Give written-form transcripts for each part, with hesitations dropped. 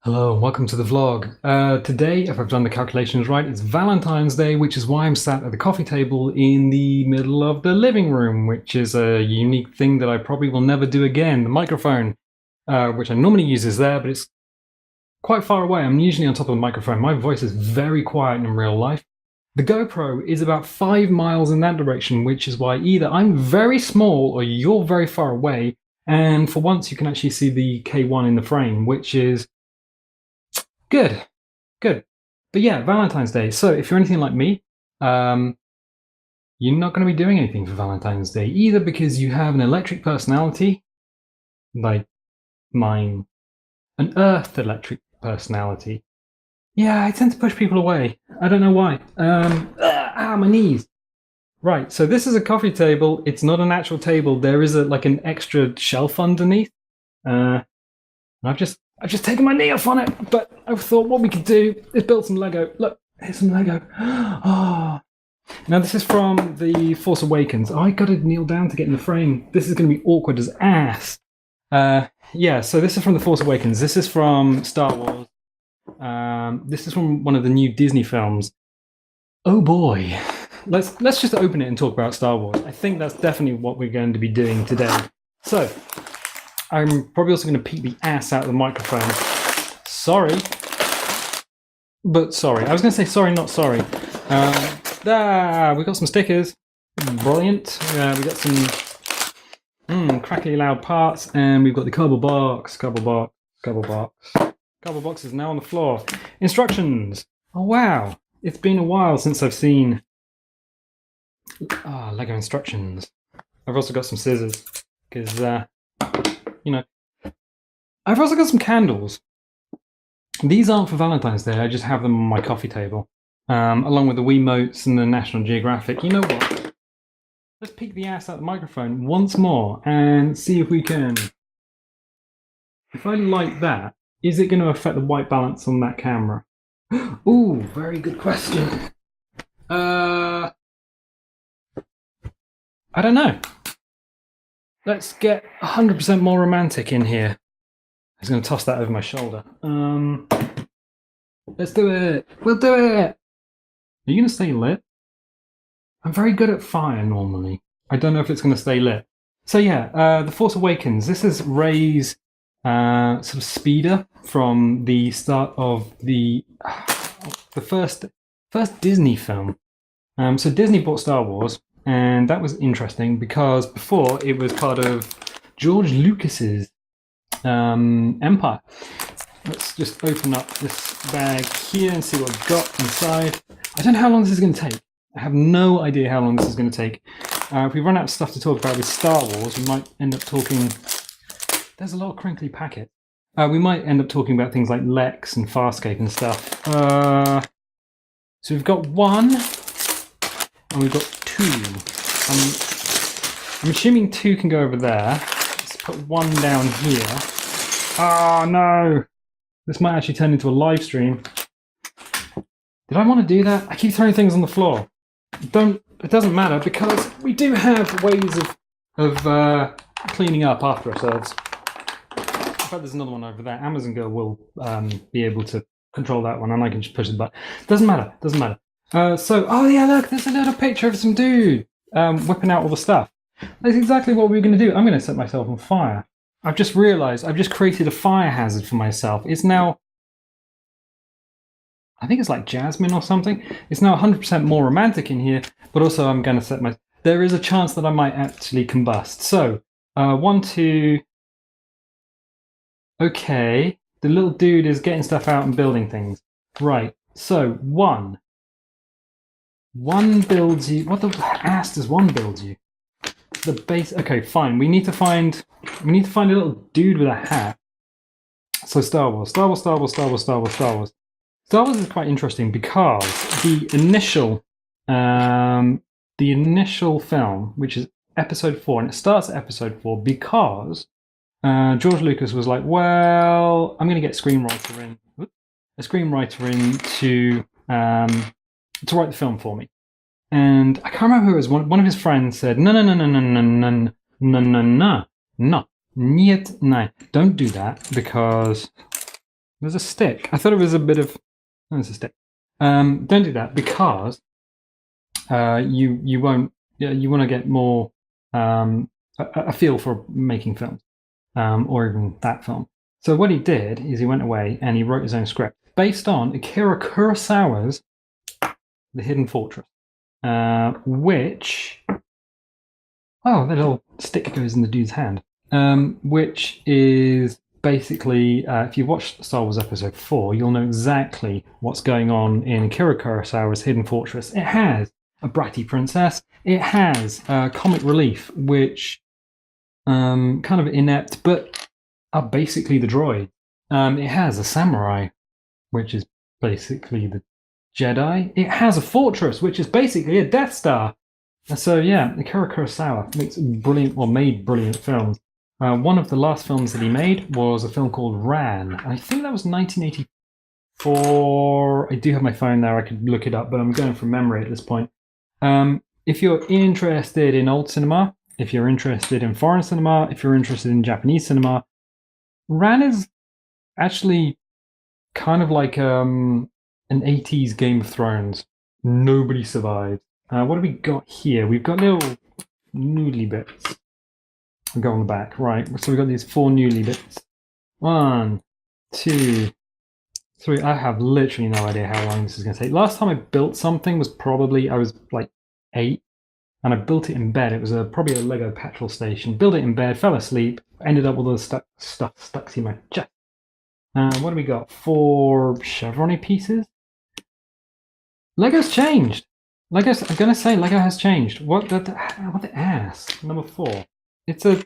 Hello and welcome to the vlog. Today, if I've done the calculations right, it's Valentine's Day, which is why I'm sat at the coffee table in the middle of the living room, which is a unique thing that I probably will never do again. The microphone, which I normally use, is there, but it's quite far away. I'm usually on top of the microphone. My voice is very quiet in real life. The GoPro is about 5 miles in that direction, which is why either I'm very small or you're very far away, and for once you can actually see the K1 in the frame, which is good, good. But yeah, Valentine's Day. So if you're anything like me, you're not going to be doing anything for Valentine's Day, either because you have an electric personality, like mine, an Earth electric personality. Yeah, I tend to push people away. I don't know why. My knees. Right, so this is a coffee table. It's not an actual table. There is like an extra shelf underneath. I've just taken my knee off on it, but I thought what we could do is build some Lego. Look, here's some Lego. Oh. Now this is from The Force Awakens. Oh, I gotta kneel down to get in the frame. This is gonna be awkward as ass. Yeah, so this is from The Force Awakens. This is from Star Wars. This is from one of the new Disney films. Oh boy. Let's just open it and talk about Star Wars. I think that's definitely what we're going to be doing today. So, I'm probably also going to peek the ass out of the microphone. Sorry. But sorry. I was going to say sorry, not sorry. We got some stickers. Brilliant. We got some crackly loud parts. And we've got the cardboard box. Cardboard box is now on the floor. Instructions. Oh, wow. It's been a while since I've seen Lego instructions. I've also got some scissors. Because, you know, I've also got some candles. These aren't for Valentine's Day. I just have them on my coffee table, along with the Wiimotes and the National Geographic. You know what? Let's peek the ass out the microphone once more and see if we can. If I light that, is it going to affect the white balance on that camera? Ooh, very good question. I don't know. Let's get 100% more romantic in here. I was going to toss that over my shoulder. Let's do it. We'll do it. Are you going to stay lit? I'm very good at fire normally. I don't know if it's going to stay lit. So yeah, The Force Awakens. This is Rey's sort of speeder from the start of the first Disney film. So Disney bought Star Wars. And that was interesting because before it was part of George Lucas's empire. Let's just open up this bag here and see what we've got inside. I don't know how long this is going to take. I have no idea how long this is going to take. If we run out of stuff to talk about with Star Wars, we might end up talking... There's a lot of crinkly packets. We might end up talking about things like Lex and Farscape and stuff. So we've got one, and we've got two. I'm assuming two can go over there. Let's put one down here. Oh no! This might actually turn into a live stream. Did I want to do that? I keep throwing things on the floor. It doesn't matter because we do have ways of cleaning up after ourselves. In fact, there's another one over there. Amazon Girl will be able to control that one, and I can just push the button. Doesn't matter. Oh yeah, look, there's a little picture of some dude whipping out all the stuff. That's exactly what we were going to do. I'm going to set myself on fire. I've just realised I've just created a fire hazard for myself. It's now, I think it's like jasmine or something. It's now 100% more romantic in here, but also I'm going to set my... There is a chance that I might actually combust. So, 1, 2... Okay, the little dude is getting stuff out and building things. Right, so 1. One builds you. What the ass does one build you? The base. Okay, fine. We need to find a little dude with a hat. So Star Wars is quite interesting because the initial film, which is Episode 4, and it starts at Episode 4 because George Lucas was like, well, I'm going to get a screenwriter in to write the film for me. And I can't remember who it was. One of his friends said, no, niet, no, don't do that because There's a stick. I thought it was a bit of... Oh, there's a stick. Don't do that because you won't... You want to get more a feel for making films, or even that film. So what he did is he went away and he wrote his own script based on Akira Kurosawa's The Hidden Fortress, which... Oh, the little stick goes in the dude's hand. Which is basically, if you've watched Star Wars Episode 4, you'll know exactly what's going on in Akira Kurosawa's Hidden Fortress. It has a bratty princess. It has comic relief, which kind of inept, but are basically the droid. It has a samurai, which is basically the Jedi. It has a fortress, which is basically a Death Star. So yeah, Akira Kurosawa makes brilliant, or made brilliant films. One of the last films that he made was a film called Ran. I think that was 1984. I do have my phone there. I could look it up, but I'm going from memory at this point. If you're interested in old cinema, if you're interested in foreign cinema, if you're interested in Japanese cinema, Ran is actually kind of like an 80s Game of Thrones. Nobody survived. What have we got here? We've got little noodly bits. We'll go on the back. Right, so we've got these 4 noodly bits. 1, 2, 3. I have literally no idea how long this is going to take. Last time I built something was probably, I was like 8, and I built it in bed. It was probably a Lego petrol station. Built it in bed, fell asleep, ended up with all the stuff stuck to my chest. What do we got? 4 chevron pieces? Lego's changed. I'm gonna say Lego has changed. What the ass? Number 4. It's a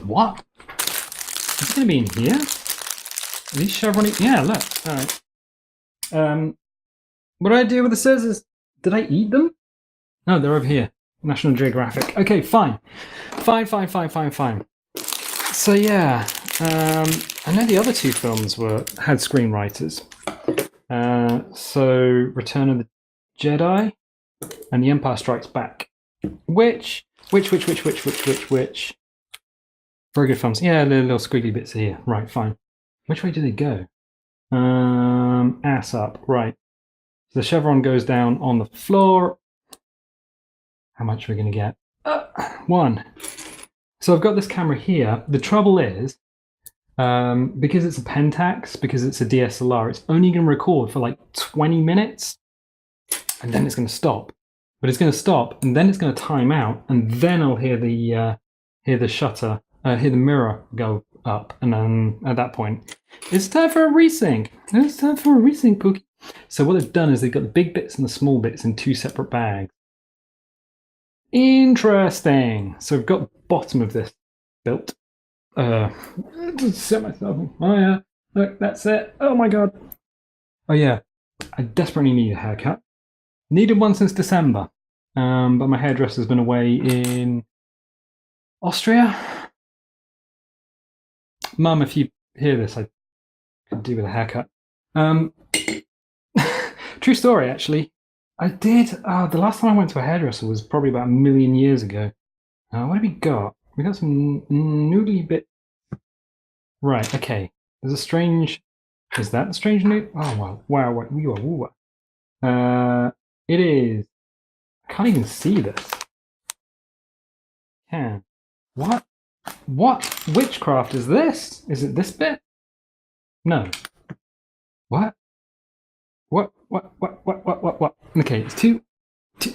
what? Is it gonna be in here? Are these chevron? Yeah, look. All right. What did I do with the scissors? Did I eat them? No, they're over here. National Geographic. Okay, fine. Fine. So yeah, I know the other 2 films had screenwriters. So Return of the Jedi and The Empire Strikes Back. Which? Very good films. Yeah, the little squiggly bits are here. Right, fine. Which way do they go? Ass up. Right. So the chevron goes down on the floor. How much are we going to get? 1. So I've got this camera here. The trouble is, because it's a Pentax, because it's a DSLR, it's only going to record for like 20 minutes, and then it's going to stop. But it's going to stop, and then it's going to time out, and then I'll hear the shutter, hear the mirror go up, and then at that point, it's time for a resync. It's time for a resync, Pookie. So what they've done is they've got the big bits and the small bits in 2 separate bags. Interesting. So I've got the bottom of this built. Just set myself. Oh yeah, look, that's it. Oh my god. Oh yeah, I desperately need a haircut. Needed one since December, but my hairdresser's been away in Austria. Mum, if you hear this, I could do with a haircut. True story, actually. I did. The last time I went to a hairdresser was probably about 1 million years ago. What have we got? We got some noodly bit. Right. Okay. There's a strange. Is that the strange noodle? Oh wow! Wow! It is. I can't even see this. Can. What? What witchcraft is this? Is it this bit? No. What? What? Okay, it's two.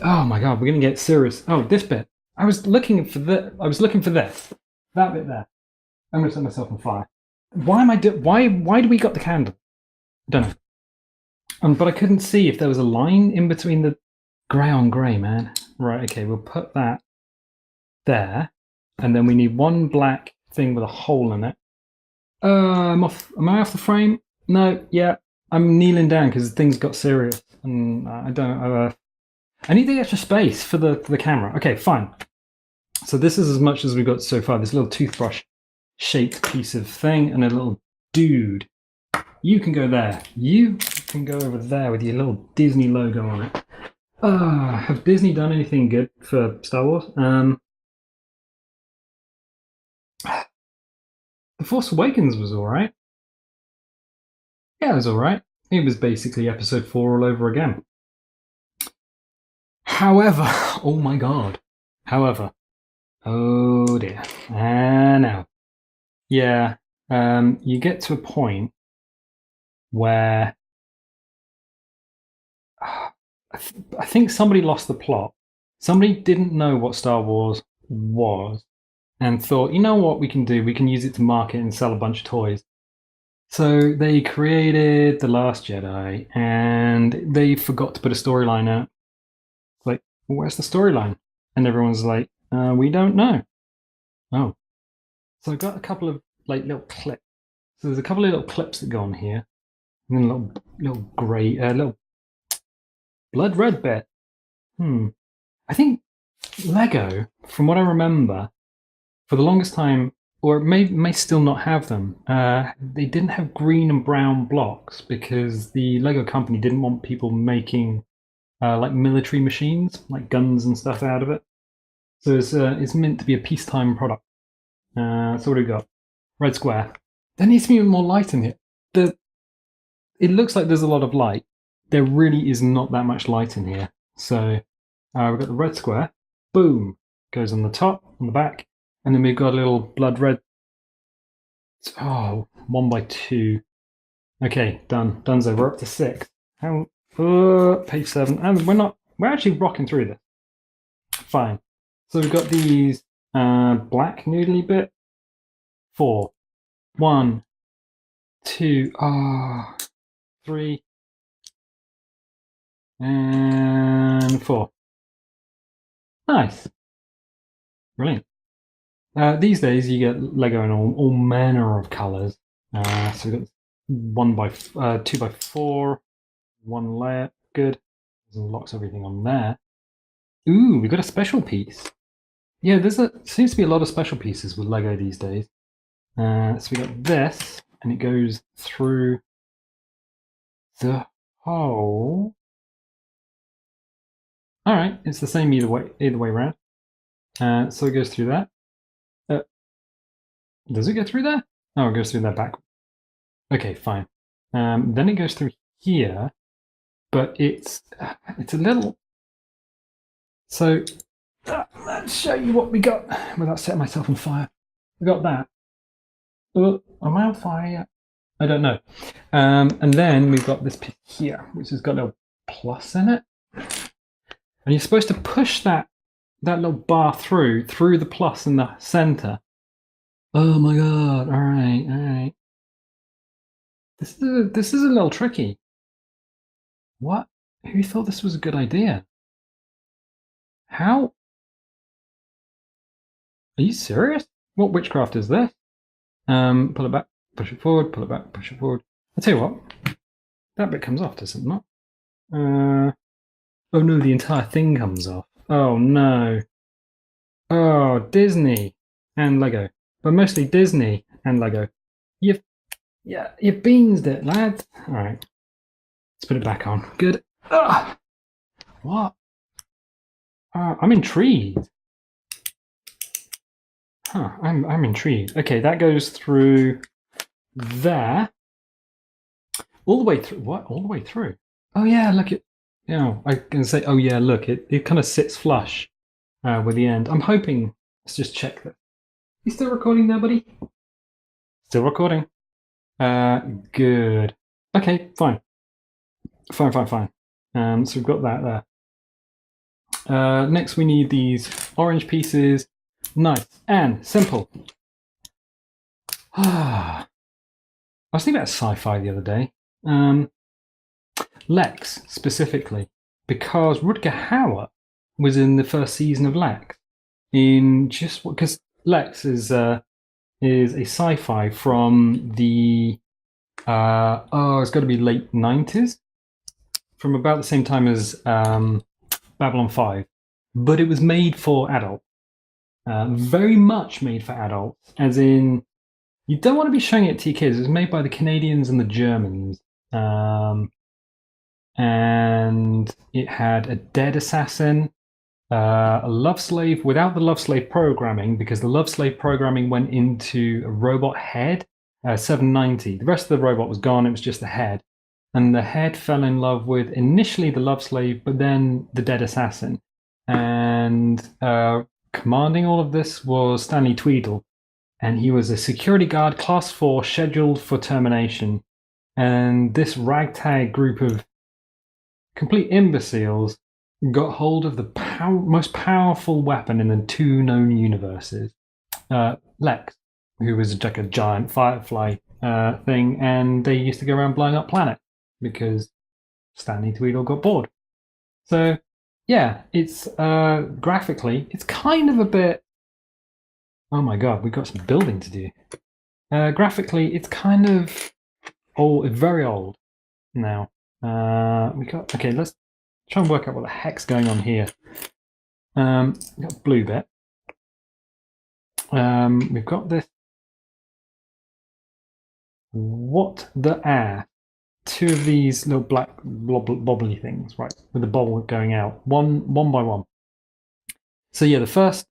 Oh my god, we're gonna get serious. Oh, this bit. I was looking for this. That bit there. I'm gonna set myself on fire. Why am I why do we got the candle? I don't know. But I couldn't see if there was a line in between the grey on grey, man. Right, okay, we'll put that there. And then we need one black thing with a hole in it. Am I off the frame? No, yeah. I'm kneeling down because things got serious. And I don't I need the extra space for the camera. Okay, fine. So this is as much as we've got so far. This little toothbrush shaped piece of thing and a little dude. You can go there. You can go over there with your little Disney logo on it. Have Disney done anything good for Star Wars? The The Force Awakens was alright. Yeah, it was alright. It was basically episode 4 all over again. However, oh my god. However, oh dear. No. Yeah, you get to a point where I think somebody lost the plot. Somebody didn't know what Star Wars was and thought, you know what we can do? We can use it to market and sell a bunch of toys. So they created The Last Jedi and they forgot to put a storyline out. Like, well, where's the storyline? And everyone's like, we don't know. Oh. So I got a couple of like little clips. So there's a couple of little clips that go on here. And then a little grey, little blood red bit. I think Lego, from what I remember, for the longest time, or it may still not have them, they didn't have green and brown blocks because the Lego company didn't want people making like military machines, like guns and stuff out of it. So it's meant to be a peacetime product. So what do we got? Red square. There needs to be more light in here. It looks like there's a lot of light. There really is not that much light in here. So we've got the red square. Boom. Goes on the top, on the back. And then we've got a little blood red. Oh, 1x2. Okay, done. Donezo. We're up to 6. How? Page 7. And we're actually rocking through this. Fine. So we've got these black noodly bit. 4. 1, 2, 3, and 4. Nice. Brilliant. These days you get Lego in all manner of colours. So we've got 2x4, 1 layer. Good. Locks everything on there. Ooh, we got a special piece. Yeah, seems to be a lot of special pieces with Lego these days. So we got this, and it goes through the hole. All right, it's the same either way around. So it goes through that. Does it go through there? Oh, it goes through that back. Okay, fine. Then it goes through here, but it's a little. So let's show you what we got without setting myself on fire. We got that. Am I on fire yet? I don't know. And then we've got this piece here, which has got a little plus in it. And you're supposed to push that little bar through the plus in the center. Oh my god! All right. This is a little tricky. What? Who thought this was a good idea? How? Are you serious? What witchcraft is this? Pull it back, push it forward, pull it back, push it forward. I'll tell you what. That bit comes off, does it not? Oh no, the entire thing comes off. Oh no. Oh, Disney and Lego. But mostly Disney and Lego. You've beansed it, lad. Alright. Let's put it back on. Good. Ugh. What? I'm intrigued. Huh, I'm intrigued. Okay, that goes through there. All the way through. What? All the way through? Oh yeah, look at. You know, I can say, oh yeah, look, it kind of sits flush with the end. I'm hoping. Let's just check that. You still recording there, buddy? Still recording. Good. Okay, fine. Fine. So we've got that there. Next, we need these orange pieces. Nice and simple. I was thinking about Sci-Fi the other day. Lex specifically, because Rutger Hauer was in the first season of Lex. Because Lex is a sci-fi from the it's got to be late 90s, from about the same time as Babylon 5, but it was made for adults. Very much made for adults, as in you don't want to be showing it to your kids. It was made by the Canadians and the Germans, and it had a dead assassin, a love slave without the love slave programming, because the love slave programming went into a robot head, 790. The rest of the robot was gone, it was just the head. And the head fell in love with initially the love slave, but then the dead assassin. And commanding all of this was Stanley Tweedle. And he was a security guard, class 4, scheduled for termination. And this ragtag group of complete imbeciles got hold of the most powerful weapon in the 2 known universes. Lex, who was like a giant firefly thing, and they used to go around blowing up planets because Stanley Tweedle got bored. So, yeah, it's graphically, it's kind of a bit. Oh my god, we've got some building to do. Graphically, it's kind of old, very old now. Okay, let's try and work out what the heck's going on here. We've got a blue bit. We've got this. What the air? 2 of these little black bobbly things, right, with the bubble going out, one by one. So yeah, the first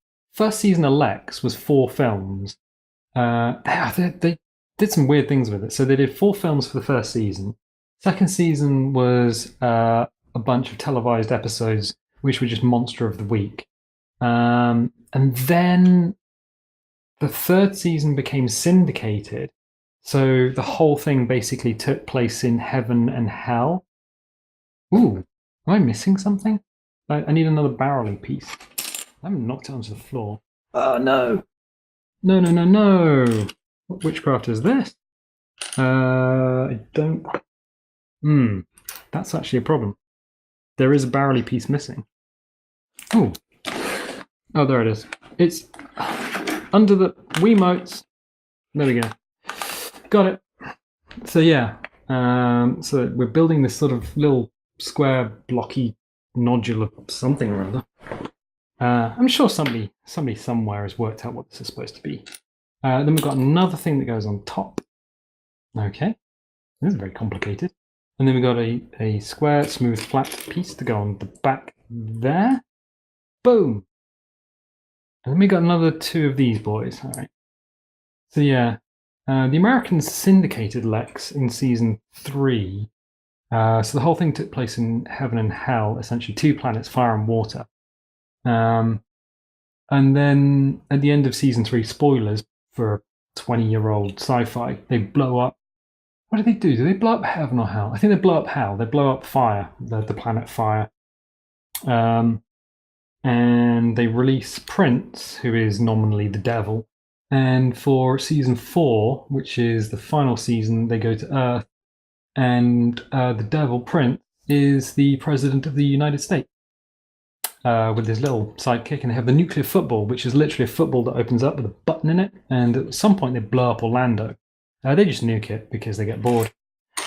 season of Lex was 4 films. They did some weird things with it. So they did 4 films for the first season. Second season was a bunch of televised episodes, which were just Monster of the Week. And then the third season became syndicated. So the whole thing basically took place in heaven and hell. Ooh, am I missing something? I need another barrel piece. I haven't knocked it onto the floor. Oh, no. No. What witchcraft is this? I don't... that's actually a problem. There is a barrel piece missing. Oh, there it is. It's under the Wiimotes. There we go. Got it. So yeah, so we're building this sort of little square blocky nodule of something or other. I'm sure somebody somewhere has worked out what this is supposed to be. Then we've got another thing that goes on top. Okay, this is very complicated. And then we've got a square, smooth, flat piece to go on the back there. Boom. And then we got another 2 of these boys. All right. So yeah. The Americans syndicated Lex in season 3. So the whole thing took place in heaven and hell, essentially 2 planets, fire and water. And then at the end of season 3, spoilers for a 20-year-old sci-fi, they blow up. What do they do? Do they blow up heaven or hell? I think they blow up hell. They blow up fire, the planet fire. And they release Prince, who is nominally the devil. And for season 4, which is the final season, they go to Earth, and the devil, Prince, is the president of the United States with his little sidekick, and they have the nuclear football, which is literally a football that opens up with a button in it, and at some point they blow up Orlando. They just nuke it because they get bored.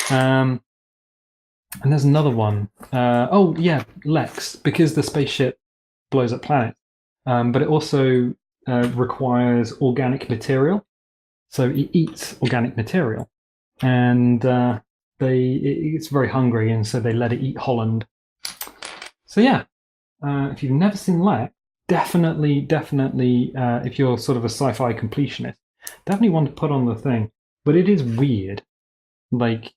And there's another one. Oh, yeah, Lex, because the spaceship blows up planets, but it also requires organic material, so it eats organic material, and it's very hungry, and so they let it eat Holland. So yeah, if you've never seen Lex, definitely, if you're sort of a sci-fi completionist, definitely one to put on the thing. But it is weird, like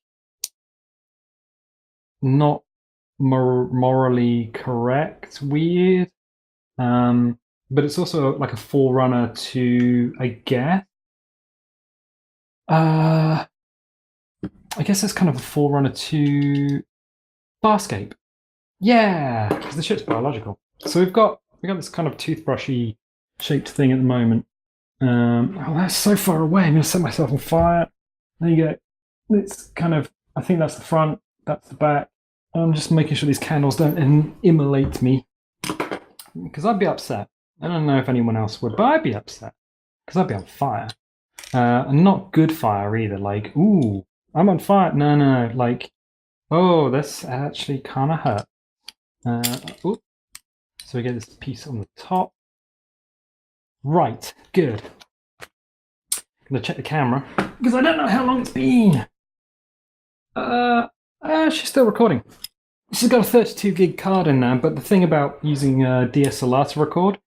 not morally correct weird. But it's also like a forerunner to, I guess it's kind of a forerunner to Farscape. Yeah, because the ship's biological. So we got this kind of toothbrushy shaped thing at the moment. Oh, that's so far away. I'm going to set myself on fire. There you go. It's kind of, I think that's the front, that's the back. I'm just making sure these candles don't immolate me, because I'd be upset. I don't know if anyone else would, but I'd be upset because I'd be on fire. And not good fire either. Like, ooh, I'm on fire. No. Like, oh, this actually kind of hurt. So we get this piece on the top. Right, good. I'm going to check the camera because I don't know how long it's been. She's still recording. This has got a 32 gig card in there, but the thing about using DSLR to record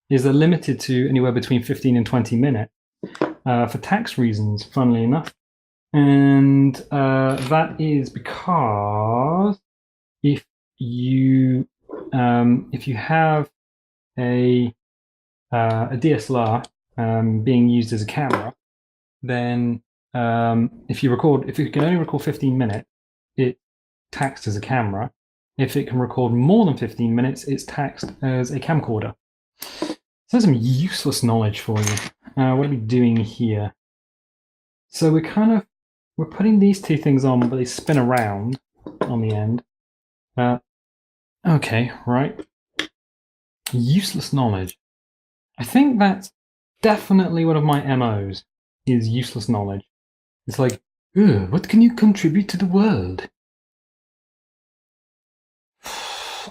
is they're limited to anywhere between 15 and 20 minutes for tax reasons, funnily enough. And that is because if you have a DSLR being used as a camera, then if you can only record 15 minutes, it's taxed as a camera. If it can record more than 15 minutes, it's taxed as a camcorder. So that's some useless knowledge for you. What are we doing here? So we're putting these two things on, but they spin around on the end. Okay, right. Useless knowledge. I think that's definitely one of my MOs, is useless knowledge. It's like, what can you contribute to the world?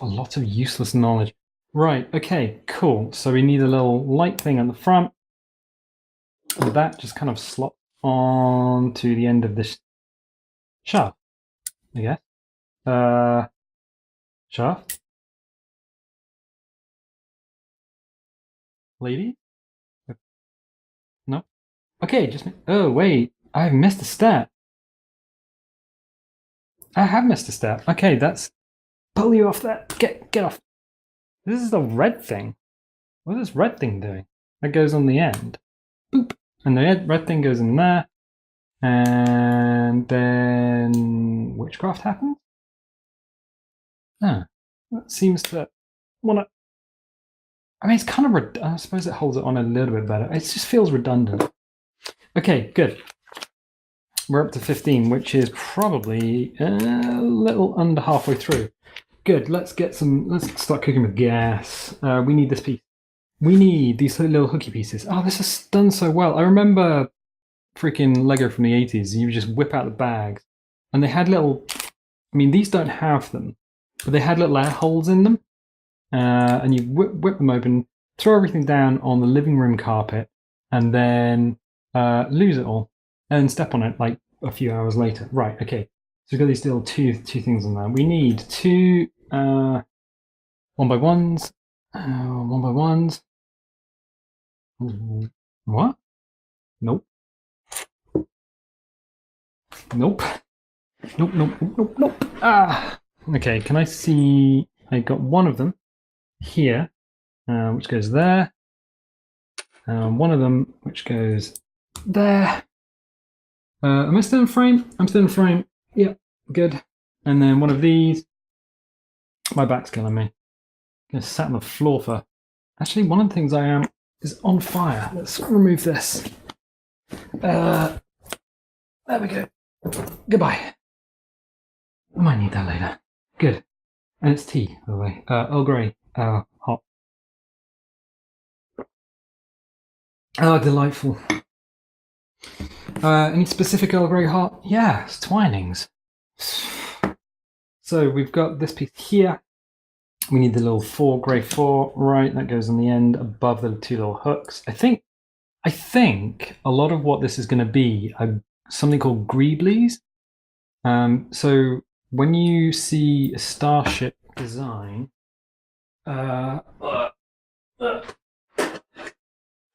A lot of useless knowledge. Right, okay, cool. So we need a little light thing on the front. And that just kind of slots on to the end of this shaft, I guess. Shaft? Lady? No? Okay, oh, wait. I've missed a step. I have missed a step. Okay, that's... Pull you off there. Get off. This is the red thing. What is this red thing doing? That goes on the end. Boop. And the red thing goes in there. And then witchcraft happens? That seems to want to... I mean, it's kind of... I suppose it holds it on a little bit better. It just feels redundant. Okay, good. We're up to 15, which is probably a little under halfway through. Good, let's start cooking with gas. We need this piece. We need these little hooky pieces. Oh, this is done so well. I remember freaking Lego from the 80s. You just whip out the bags. And they had little... I mean, these don't have them. But they had little air holes in them. And you whip them open, throw everything down on the living room carpet, and then lose it all. And step on it like a few hours later. Right, okay. So we've got these little two things on there. We need two 1x1s. 1x1s. What? Nope. Nope. Nope. Ah! Okay, can I see... I got one of them here, which goes there. One of them, which goes there. Am I still in frame? I'm still in frame. Yep, good. And then one of these. My back's killing me. I'm gonna sat on the floor for... Actually, one of the things I am is on fire. Let's remove this. There we go. Goodbye. I might need that later. Good. And it's tea, by the way. Earl Grey. Hot. Oh, delightful. Any specific Earl Grey hot? Yeah, it's Twinings. So we've got this piece here. We need the little grey 4, right? That goes on the end above the two little hooks. I think a lot of what this is going to be are something called greeblies. So when you see a starship design,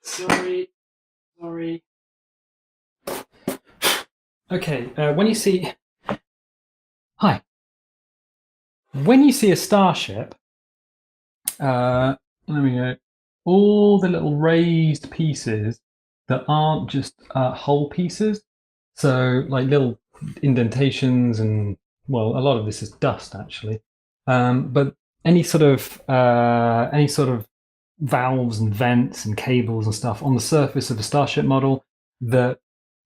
sorry. Okay, when you see a starship, there we go. All the little raised pieces that aren't just whole pieces, so like little indentations and, well, a lot of this is dust actually. But any sort of valves and vents and cables and stuff on the surface of a starship model that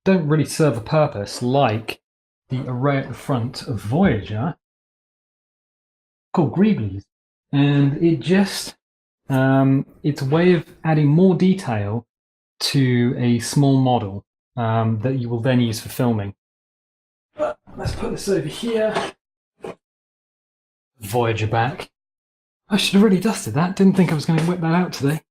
don't really serve a purpose, like the array at the front of Voyager, called greeblies. And it just it's a way of adding more detail to a small model that you will then use for filming. But let's put this over here. Voyager back. I should have really dusted that. Didn't think I was going to whip that out today.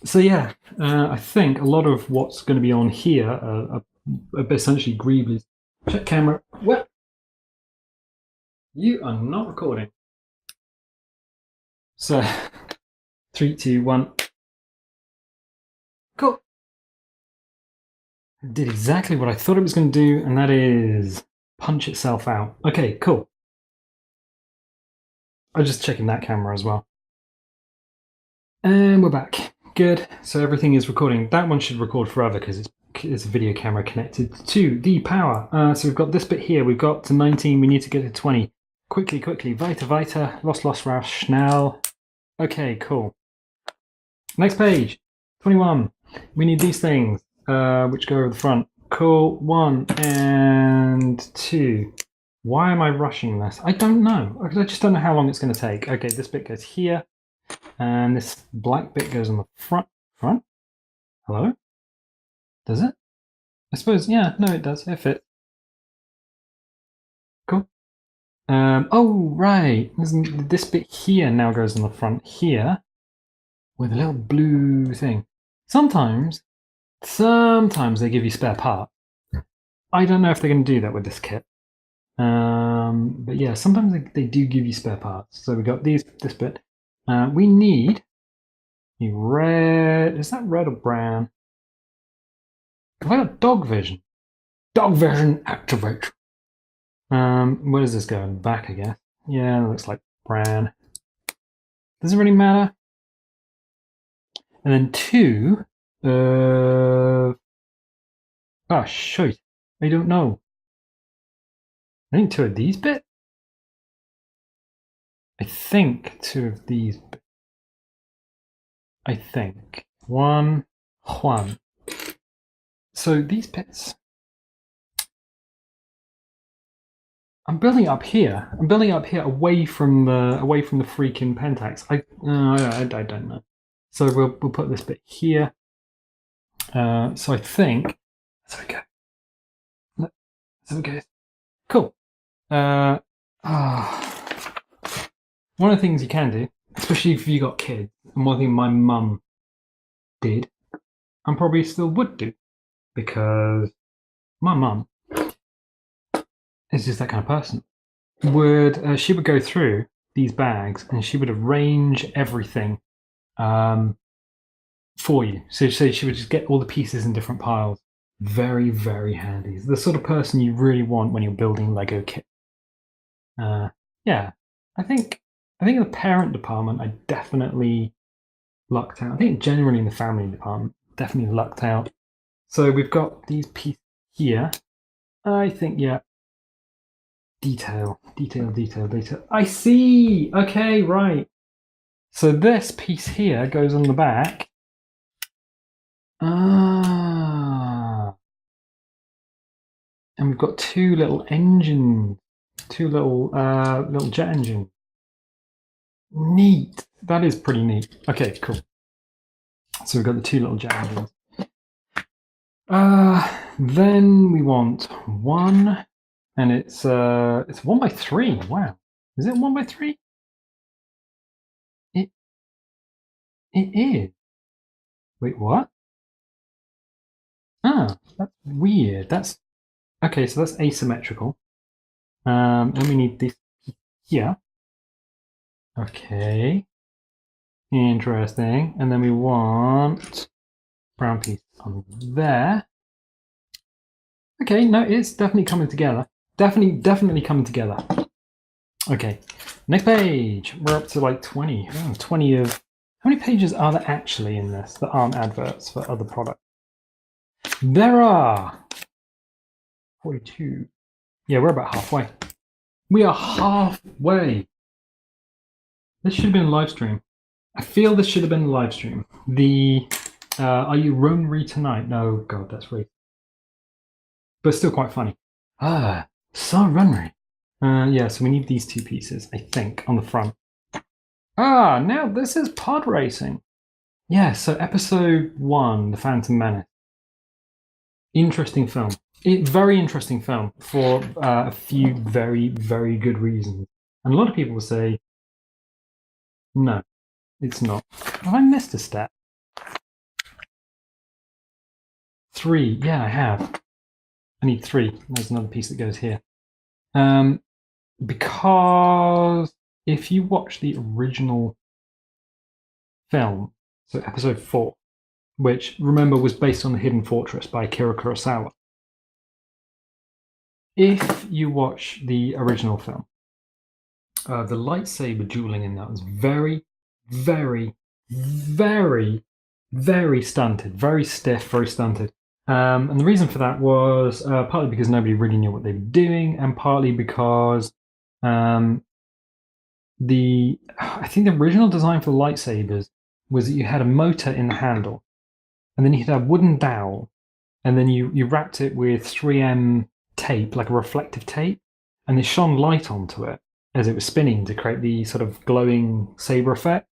So yeah, I think a lot of what's going to be on here are essentially greeblies. Check camera. What? You are not recording. So, 3, 2, 1. Cool. It did exactly what I thought it was going to do, and that is punch itself out. Okay, cool. I'm just checking that camera as well. And we're back. Good. So everything is recording. That one should record forever because it's a video camera connected to the power. So we've got this bit here. We've got to 19. We need to get to 20. Quickly. Weiter. Los, raus, schnell. Okay, cool. Next page. 21. We need these things, which go over the front. Cool. 1 and 2. Why am I rushing this? I don't know. I just don't know how long it's going to take. Okay, this bit goes here. And this black bit goes on the front. Front? Hello? Does it? I suppose, yeah, no, it does. It fits. Cool. Oh, right. This bit here now goes on the front here with a little blue thing. Sometimes they give you spare parts. I don't know if they're going to do that with this kit. But yeah, sometimes they do give you spare parts. So we got this bit. We need a red. Is that red or brown? Have I got dog vision? Dog vision activate. Where does this go? In the back, I guess. Yeah, it looks like brown. Does it really matter? And then 2. Oh, shoot. I don't know. I think 2 of these bits. I think 2 of these bits. I think. One. So these bits. I'm building up here. Away from the freaking Pentax. I don't know. So we'll put this bit here. So I think. There we go. There we go. Cool. One of the things you can do, especially if you got kids, and one thing my mum did, and probably still would do, because my mum is just that kind of person. She would go through these bags and she would arrange everything for you. So she would just get all the pieces in different piles. Very, very handy. The sort of person you really want when you're building Lego kit. Yeah, I think in the parent department, I definitely lucked out. I think generally in the family department, definitely lucked out. So we've got these pieces here. I think, yeah. Detail. I see! Okay, right. So this piece here goes on the back. And we've got 2 little engines. 2 little jet engines. Neat. That is pretty neat. Okay, cool. So we've got the 2 little jet engines. Then we want 1, and it's 1x3. Wow, is it 1x3? It is. Wait, what? Ah, that's weird. That's okay. So that's asymmetrical. And we need this here. Okay. Interesting. And then we want brown piece on there. Okay, no, it's definitely coming together. Definitely coming together. Okay, next page. We're up to like 20. Oh, 20 of... How many pages are there actually in this that aren't adverts for other products? There are 42. Yeah, we're about halfway. We are halfway. This should have been a live stream. I feel this should have been a live stream. Are you Ronery tonight? No, God, that's right. But still quite funny. So Ronery. Yeah, so we need these 2 pieces, I think, on the front. Now this is pod racing. Yeah, so episode 1, The Phantom Menace. Interesting film. Very interesting film for a few very, very good reasons. And a lot of people will say, no, it's not. Have I missed a step? 3, yeah, I have. I need 3. There's another piece that goes here. Because if you watch the original film, so episode 4, which remember was based on The Hidden Fortress by Akira Kurosawa. If you watch the original film, the lightsaber dueling in that was very, very, very, very stunted, very stiff, very stunted. And the reason for that was partly because nobody really knew what they were doing, and partly because I think the original design for the lightsabers was that you had a motor in the handle, and then you had a wooden dowel, and then you wrapped it with 3M tape, like a reflective tape, and they shone light onto it as it was spinning to create the sort of glowing saber effect.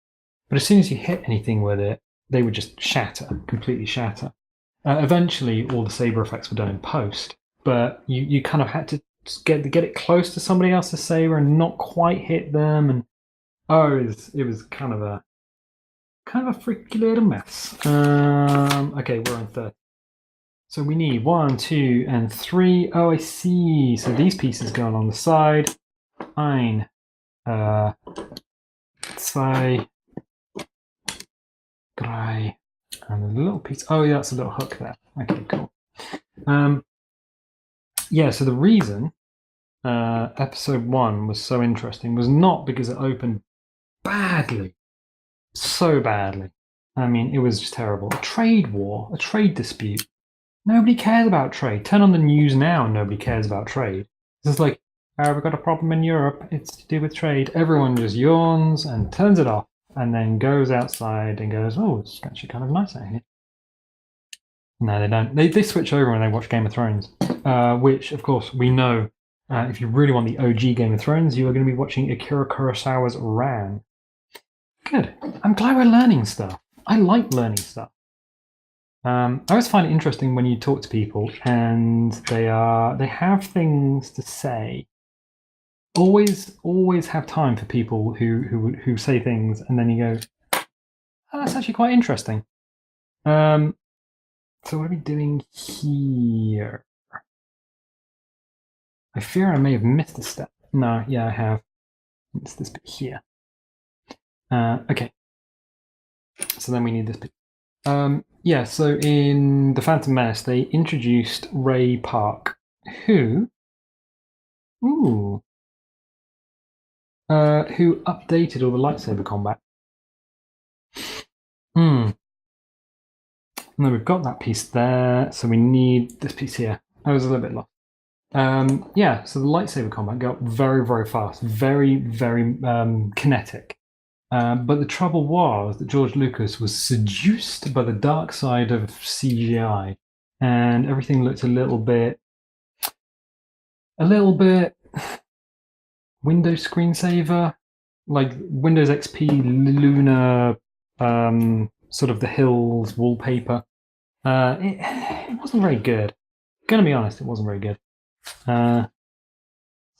But as soon as you hit anything with it, they would just shatter, completely shatter. Eventually, all the saber effects were done in post, but you kind of had to get it close to somebody else's saber and not quite hit them, and it was kind of a freaky little mess. Okay, we're on third. So we need 1, 2, and 3. Oh, I see. So these pieces go along the side. 1, 2, 3, and a little piece. Oh, yeah, that's a little hook there. Okay, cool. Yeah, so the reason episode 1 was so interesting was not because it opened badly, so badly. I mean, it was just terrible. A trade war, a trade dispute. Nobody cares about trade. Turn on the news now and nobody cares about trade. It's like, we've got a problem in Europe. It's to do with trade. Everyone just yawns and turns it off and then goes outside and goes, oh, it's actually kind of nice out here. No, they don't. They switch over when they watch Game of Thrones, which, of course, we know if you really want the OG Game of Thrones, you are going to be watching Akira Kurosawa's Ran. Good. I'm glad we're learning stuff. I like learning stuff. I always find it interesting when you talk to people and they have things to say. Always have time for people who say things and then you go, oh, that's actually quite interesting. So what are we doing here? I fear I may have missed a step. No, yeah, I have. It's this bit here. Okay. So then we need this bit. Yeah, so in The Phantom Menace, they introduced Ray Park, who updated all the lightsaber combat. No, we've got that piece there, so we need this piece here. I was a little bit lost. Yeah, so the lightsaber combat got very, very fast, very, very kinetic. But the trouble was that George Lucas was seduced by the dark side of CGI, and everything looked a little bit Windows screensaver, like Windows XP Luna, sort of the Hills wallpaper. It wasn't very good. Gonna be honest, it wasn't very good. So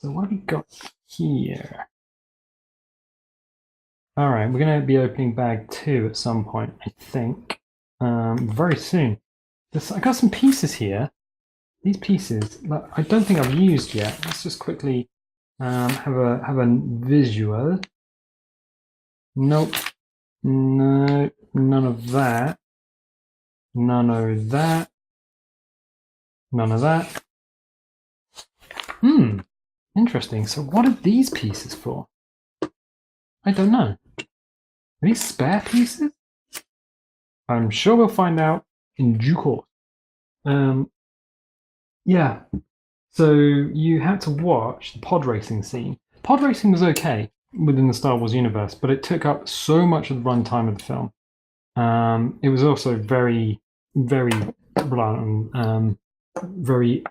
what have we got here? All right, we're going to be opening bag 2 at some point, I think, very soon. I got some pieces here. These pieces, I don't think I've used yet. Let's just quickly have a visual. Nope. No, none of that. None of that. None of that. Interesting. So what are these pieces for? I don't know. Are these spare pieces? I'm sure we'll find out in due course. Yeah. So you had to watch the pod racing scene. Pod racing was okay within the Star Wars universe, but it took up so much of the runtime of the film. It was also very, very very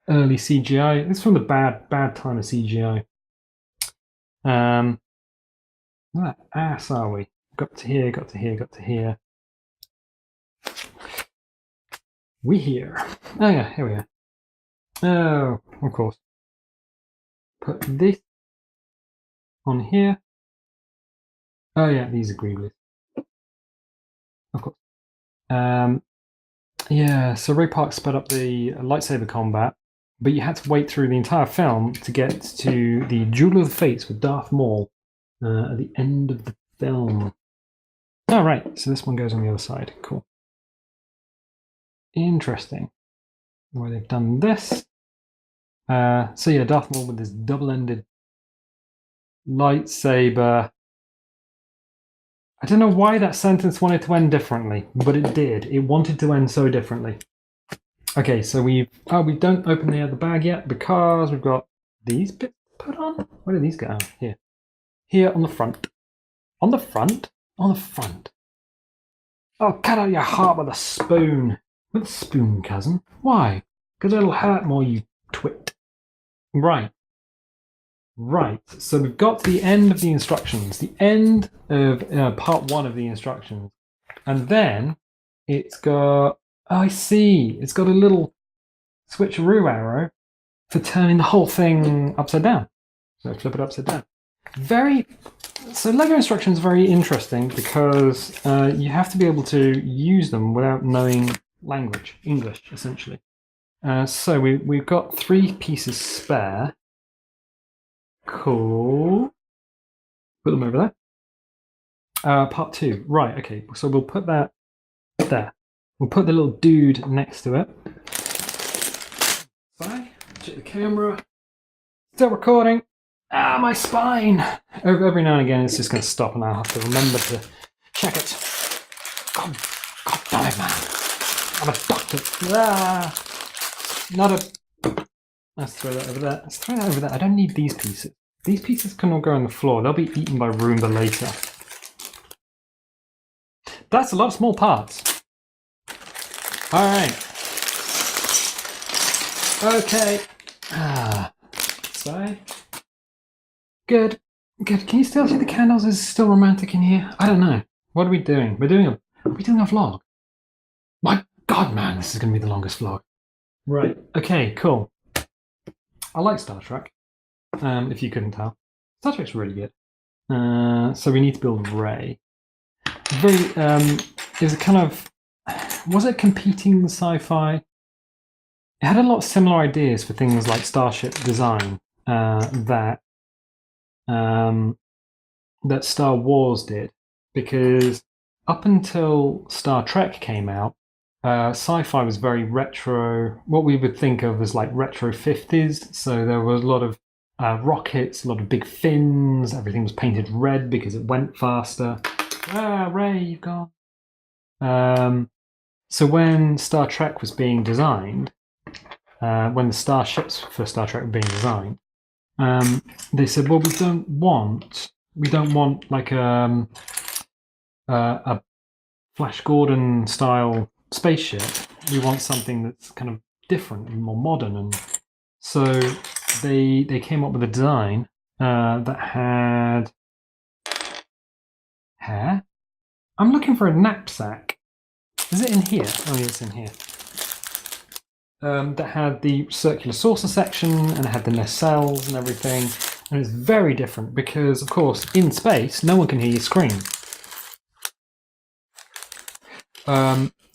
early CGI. It's from the bad time of CGI. What ass are we? Got to here, got to here, got to here. We here. Oh yeah, here we are. Oh, of course. Put this on here. Oh yeah, these are Greeblies. Of course. Yeah, so Ray Park sped up the lightsaber combat but you had to wait through the entire film to get to the Duel of the Fates with Darth Maul at the end of the film. Oh, right. So this one goes on the other side. Cool. Interesting. Where they've done this. So yeah, Darth Maul with this double-ended lightsaber. I don't know why that sentence wanted to end differently, but it did. It wanted to end so differently. Okay, so we don't open the other bag yet because we've got these bits put on. Where do these go? Oh, here. Here on the front. On the front? On the front. Oh, cut out your heart with a spoon. With a spoon, cousin. Why? Because it'll hurt more, you twit. Right. Right. So we've got to the end of the instructions. The end of part 1 of the instructions. And then it's got... Oh, I see. It's got a little switcheroo arrow for turning the whole thing upside down. So flip it upside down. So Lego instructions are very interesting because you have to be able to use them without knowing language, English, essentially. So we've got 3 pieces spare. Cool. Put them over there. Part 2. Right, okay. So we'll put that there. We'll put the little dude next to it. Bye. Check the camera. Still recording. Ah, my spine! Every now and again it's just going to stop and I'll have to remember to check it. God damn it, man. I'm a doctor. Ah, not a... Let's throw that over there. Let's throw that over there. I don't need these pieces. These pieces can all go on the floor. They'll be eaten by Roomba later. That's a lot of small parts. Alright. Okay. So... Good. Can you still see the candles? Is it still romantic in here? I don't know. What are we doing? Are we doing a vlog? My God, man, this is going to be the longest vlog. Right. Okay, cool. I like Star Trek. If you couldn't tell. Star Trek's really good. So we need to build Rey. Is it kind of... Was it competing Sci-Fi? It had a lot of similar ideas for things like starship design that Star Wars did, because up until Star Trek came out, sci-fi was very retro, what we would think of as like retro 50s. So there was a lot of rockets, a lot of big fins, everything was painted red because it went faster. Rey, you've gone. So when Star Trek was being designed, when the starships for Star Trek were being designed, they said, well, we don't want like a Flash Gordon style spaceship. We want something that's kind of different and more modern. And so they came up with a design that had hair. I'm looking for a knapsack. Is it in here? Oh, yeah, it's in here. That had the circular saucer section and it had the nacelles and everything. And it's very different because, of course, in space, no one can hear you scream.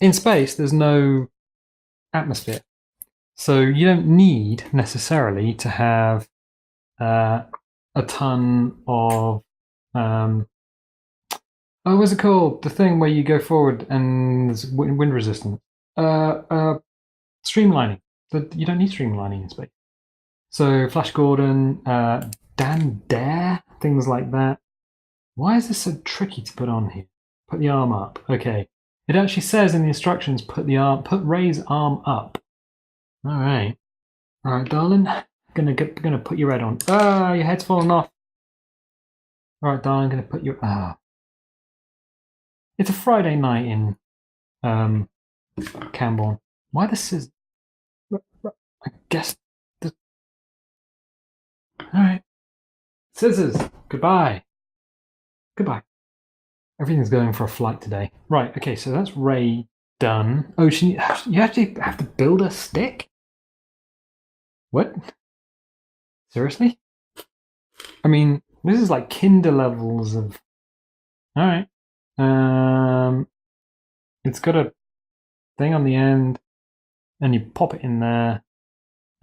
In space, there's no atmosphere. So you don't need necessarily to have a ton of... what's it called? The thing where you go forward and there's wind resistance. Streamlining. You don't need streamlining in space. So Flash Gordon, Dan Dare, things like that. Why is this so tricky to put on here? Put the arm up. Okay. It actually says in the instructions, put Rey's arm up. All right, darling. Gonna put your head on. Your head's falling off. All right, darling. Gonna put your It's a Friday night in Camborne. Why this is? I guess. All right. Scissors. Goodbye. Goodbye. Everything's going for a flight today. Right. Okay. So that's Rey done. Oh, you actually have to build a stick. What? Seriously? I mean, this is like kinder levels of... All right. It's got a thing on the end, and you pop it in there,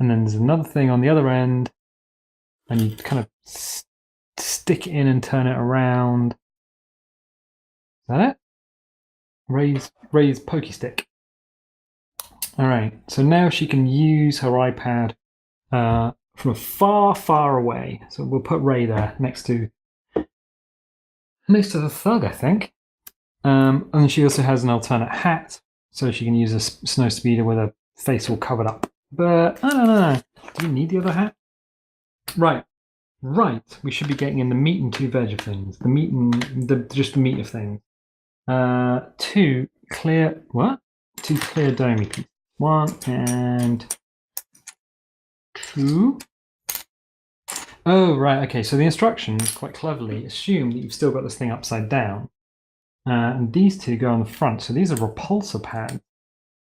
and then there's another thing on the other end, and you kind of stick it in and turn it around. Is that it? Raise pokey stick. All right, so now she can use her iPad from far, far away. So we'll put Ray there next to the thug, I think. And she also has an alternate hat, so she can use a snow speeder with her face all covered up. But I don't know. Do you need the other hat? Right. We should be getting in the meat and 2 veg of things. The meat and just the meat of things. 2 clear domey pieces. 1 and 2. Oh, right. Okay. So the instructions quite cleverly assume that you've still got this thing upside down. And these 2 go on the front. So these are repulsor pads.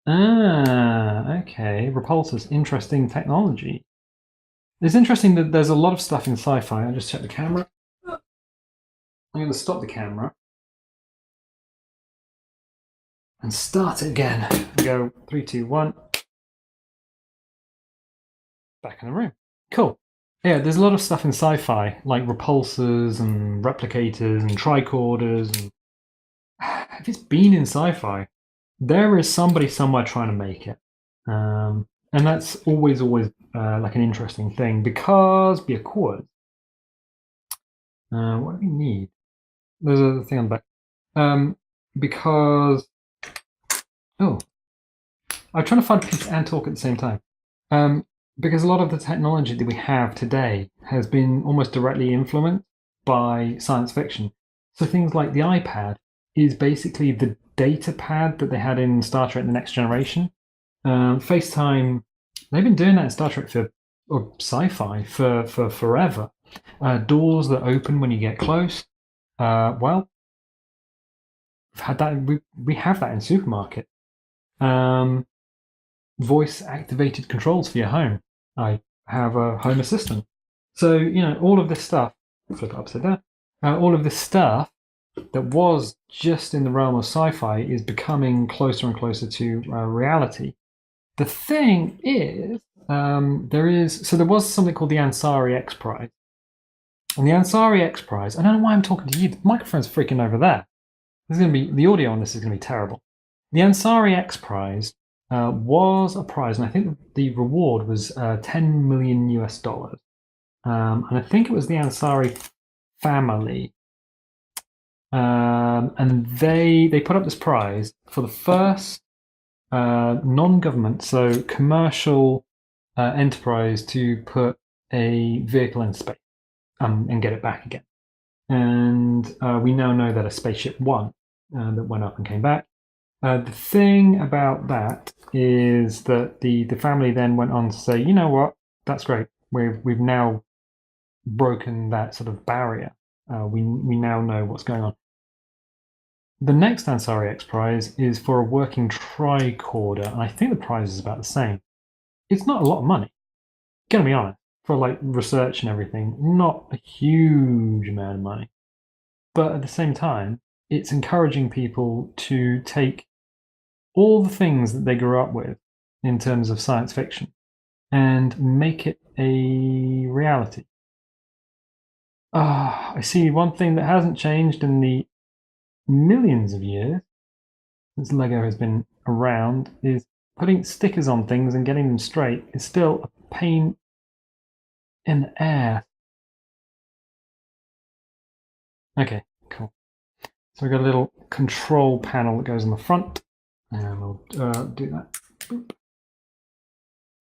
Okay. Repulsors. Interesting technology. It's interesting that there's a lot of stuff in Sci-Fi. I'll just check the camera. I'm going to stop the camera. And start it again. Go 3, 2, 1. Back in the room. Cool. Yeah, there's a lot of stuff in Sci-Fi, like repulsors and replicators and tricorders. And if it's been in Sci-Fi, there is somebody somewhere trying to make it. And that's always like an interesting thing because, what do we need? There's a thing on the back. Because, I'm trying to find peace and talk at the same time. Because a lot of the technology that we have today has been almost directly influenced by science fiction. So things like the iPad is basically the data pad that they had in Star Trek The Next Generation. FaceTime, they've been doing that in Star Trek or Sci-Fi for forever. Doors that open when you get close. Well, we've had that. We have that in supermarket. Voice-activated controls for your home. I have a home assistant. So, all of this stuff, flip it upside down, all of this stuff that was just in the realm of sci-fi is becoming closer and closer to reality. The thing is, there was something called the Ansari X Prize. And the Ansari X Prize, I don't know why I'm talking to you, the microphone's freaking over there. The audio on this is going to be terrible. The Ansari X Prize was a prize, and I think the reward was $10 million US. And I think it was the Ansari family. And they put up this prize for the first non-government, so commercial enterprise to put a vehicle in space and get it back again. And we now know that a Spaceship One that went up and came back. The thing about that is that the family then went on to say, you know what, that's great. We've now broken that sort of barrier. We now know what's going on. The next Ansari X Prize is for a working tricorder, and I think the prize is about the same. It's not a lot of money, gonna be honest, for like research and everything. Not a huge amount of money, but at the same time, it's encouraging people to take all the things that they grew up with in terms of science fiction and make it a reality. I see one thing that hasn't changed in the millions of years since Lego has been around is putting stickers on things and getting them straight is still a pain in the ass. Okay, cool. So we've got a little control panel that goes on the front, and we'll do that. Boop.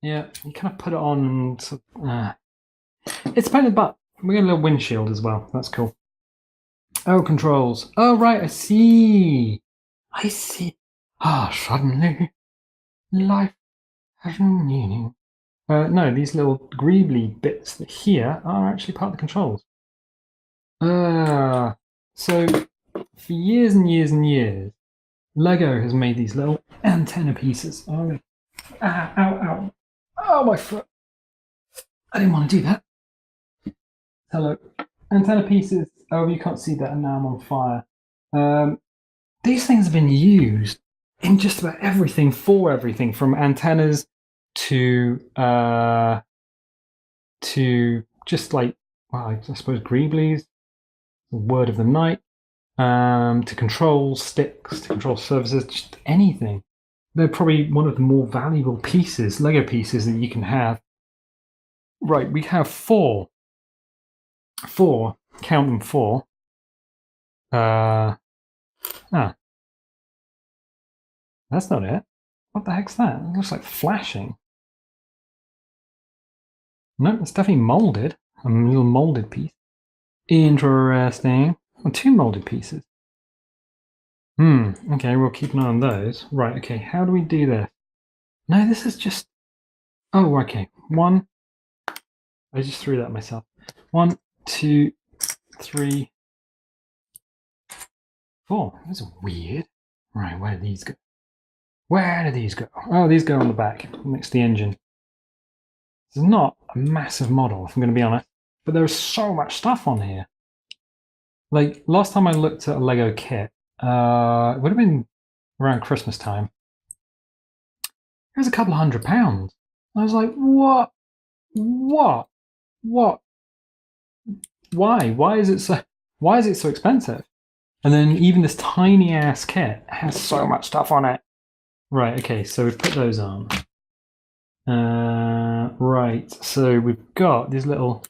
Yeah, you kind of put it on. It's a pain in the butt. We got a little windshield as well. That's cool. Oh, controls. Oh, right, I see. Suddenly, life has a meaning. No, these little greebly bits here are actually part of the controls. So for years and years and years, Lego has made these little antenna pieces. Oh, ow. Oh, my foot. I didn't want to do that. Hello. Antenna pieces. Oh, you can't see that, and now I'm on fire. These things have been used in just about everything, for everything, from antennas to just like, well, I suppose Greeblies, Word of the Night, to control sticks, to control surfaces, just anything. They're probably one of the more valuable pieces, Lego pieces that you can have. Right, we have four, count them, four. That's not it. What the heck's that? It looks like flashing. No, it's definitely molded. A little molded piece. Interesting. Oh, two molded pieces. Okay, we'll keep an eye on those. Right, okay, how do we do this? No, this is just... Oh, okay. One. I just threw that myself. 1, 2, 3, 4. That's weird. Right, where do these go? Where do these go? Oh, these go on the back, next to the engine. This is not a massive model, if I'm going to be honest. But there's so much stuff on here. Like, last time I looked at a Lego kit, it would have been around Christmas time. It was a couple of £100. I was like, what? What? What? Why? Why is it so expensive? And then even this tiny ass kit has so much stuff on it. Right, okay, so we put those on. Right, so we've got these little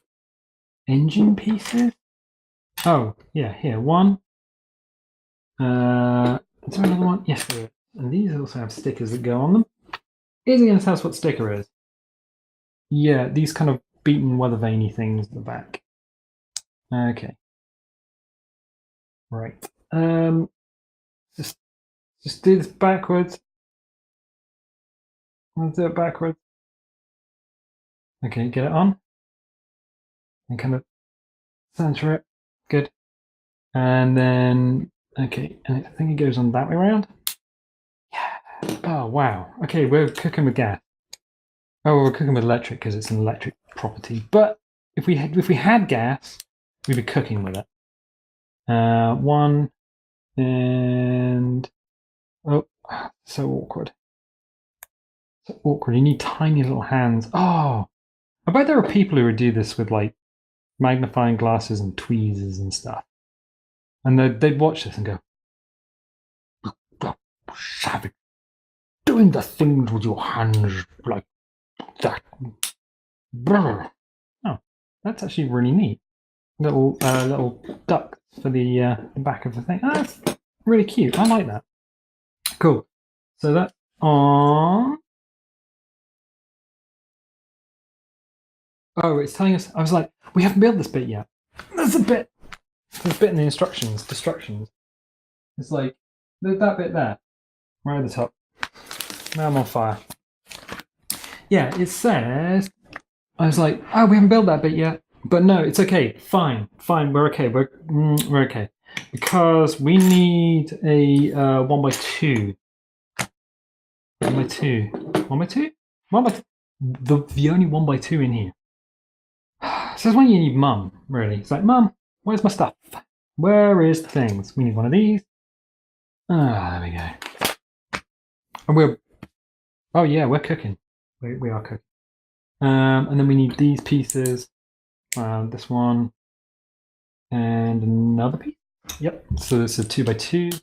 engine pieces. Oh, yeah, here, one. Is there another one? Yes, there is. And these also have stickers that go on them. Is it going to tell us what sticker is? Yeah, these kind of beaten weather veiny things at the back. Okay. Right. Just do this backwards. Let's do it backwards. Okay, get it on. And kind of center it. Good. And then, okay, and I think it goes on that way around. Yeah. Oh, wow. Okay, we're cooking with gas. Oh, we're cooking with electric because it's an electric property. But if we had gas, we'd be cooking with it. One, and oh, so awkward. So awkward. You need tiny little hands. Oh, I bet there are people who would do this with like magnifying glasses and tweezers and stuff, and they'd watch this and go, "Savage, doing the things with your hands like that." Brr. Oh, that's actually really neat. Little duck for the back of the thing. Oh, that's really cute. I like that. Cool. So that's on. Oh, it's telling us. I was like, we haven't built this bit yet. There's a bit. There's a bit in the instructions. It's like that bit there, right at the top. Now I'm on fire. Yeah, it says. I was like, oh, we haven't built that bit yet. But no, it's okay. Fine. We're okay. We're okay because we need a 1x2. 1x2. 1x2. 1x2. The only 1x2 in here. So it's when you need mum, really. It's like, mum, where's my stuff? Where is the things? We need one of these. Ah, there we go. And we're, oh yeah, we're cooking. We are cooking. And then we need these pieces. This one. And another piece. Yep. So this is a 2x2.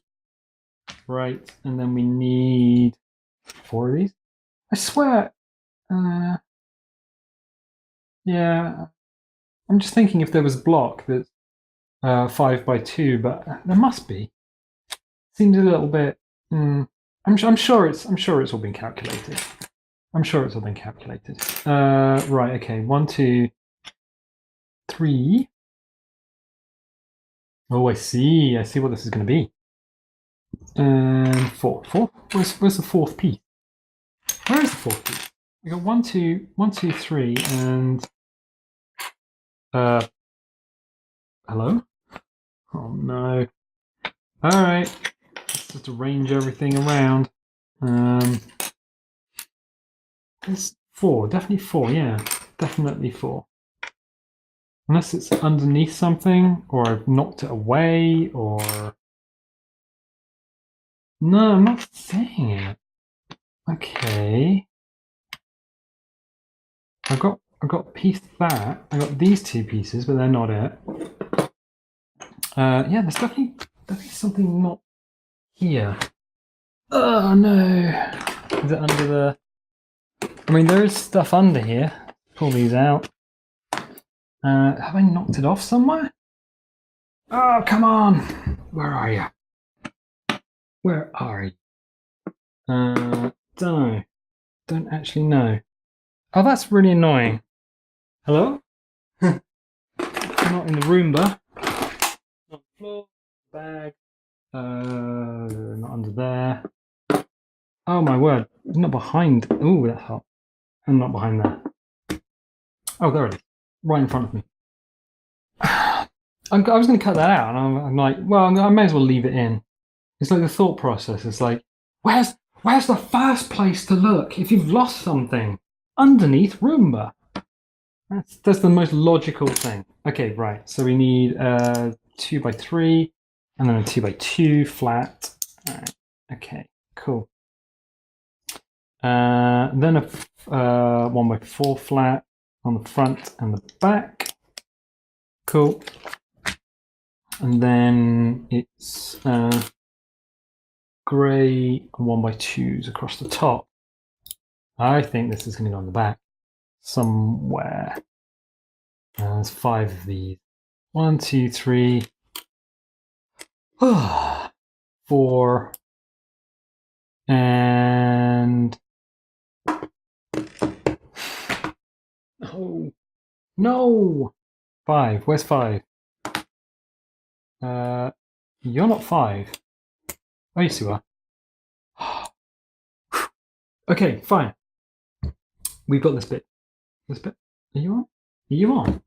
Right. And then we need 4 of these. I swear. Yeah. I'm just thinking if there was a block that's 5x2, but there must be. Seems a little bit. I'm sure it's all been calculated. Right. Okay. 1, 2, 3. Oh, I see. I see what this is going to be. And 4. Where's the fourth piece? Where is the fourth piece? We got 1, 2, 3, and hello? Oh no. Alright. Let's just arrange everything around. There's 4, definitely 4, yeah. Definitely 4. Unless it's underneath something, or I've knocked it away, or... No, I'm not seeing it. Okay. I've got a piece of that. I got these two pieces, but they're not it. Yeah, there's definitely something not here. Oh no! Is it under the? I mean, there is stuff under here. Pull these out. Have I knocked it off somewhere? Oh, come on! Where are you? Where are you? Don't know. Don't actually know. Oh, that's really annoying. Hello? Not in the Roomba. Not on the floor. Bag. Not under there. Oh my word. Not behind. Ooh, that's hot. I'm not behind there. Oh, there it is. Right in front of me. I was going to cut that out, and I'm like, well, I may as well leave it in. It's like the thought process. It's like, where's the first place to look if you've lost something? Underneath Roomba. That's the most logical thing. Okay, right. So we need a 2x3 and then a 2x2 flat. All right. Okay, cool. Then a 1x4 flat on the front and the back. Cool. And then it's grey 1x2s across the top. I think this is going to go on the back somewhere. There's 5 of these. 1, 2, 3, 4, and oh no, 5. Where's 5? You're not 5. Oh, yes, you are. Okay, fine. We've got this bit. This bit. Are you on? Are you on?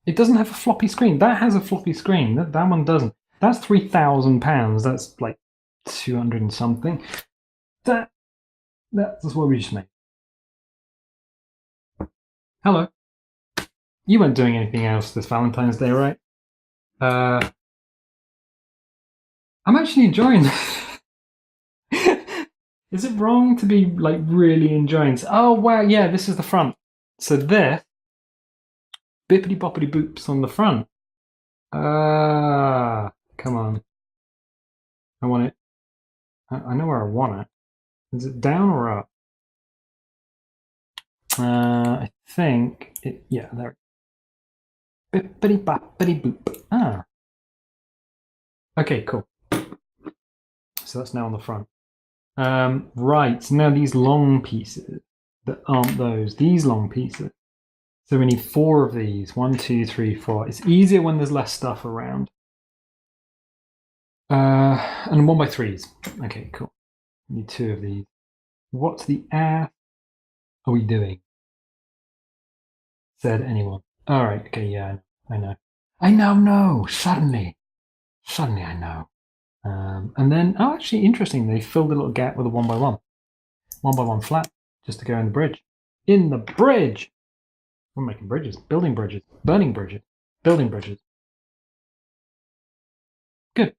It doesn't have a floppy screen. That has a floppy screen. That one doesn't. That's £3,000. That's like 200 and something. That's what we just made. Hello. You weren't doing anything else this Valentine's Day, right? I'm actually enjoying this. Is it wrong to be like really enjoying this? Oh wow, yeah, this is the front. So this bippity boppity boops on the front. Come on. I want it. I know where I want it. Is it down or up? I think it. Yeah, there. Bippity boppity boop. Ah. Okay, cool. So that's now on the front. Right. So now these long pieces that aren't those. These long pieces. So we need 4 of these. 1, 2, 3, 4. It's easier when there's less stuff around. And 1x3s. Okay, cool. We need 2 of these. What the ass are we doing? Said anyone. All right. Okay. Yeah, I know. I now know. Suddenly I know. And then, oh, actually, interesting. They filled a little gap with a 1x1. 1x1 flat, just to go in the bridge. In the bridge! We're making bridges. Building bridges. Burning bridges. Building bridges. Good.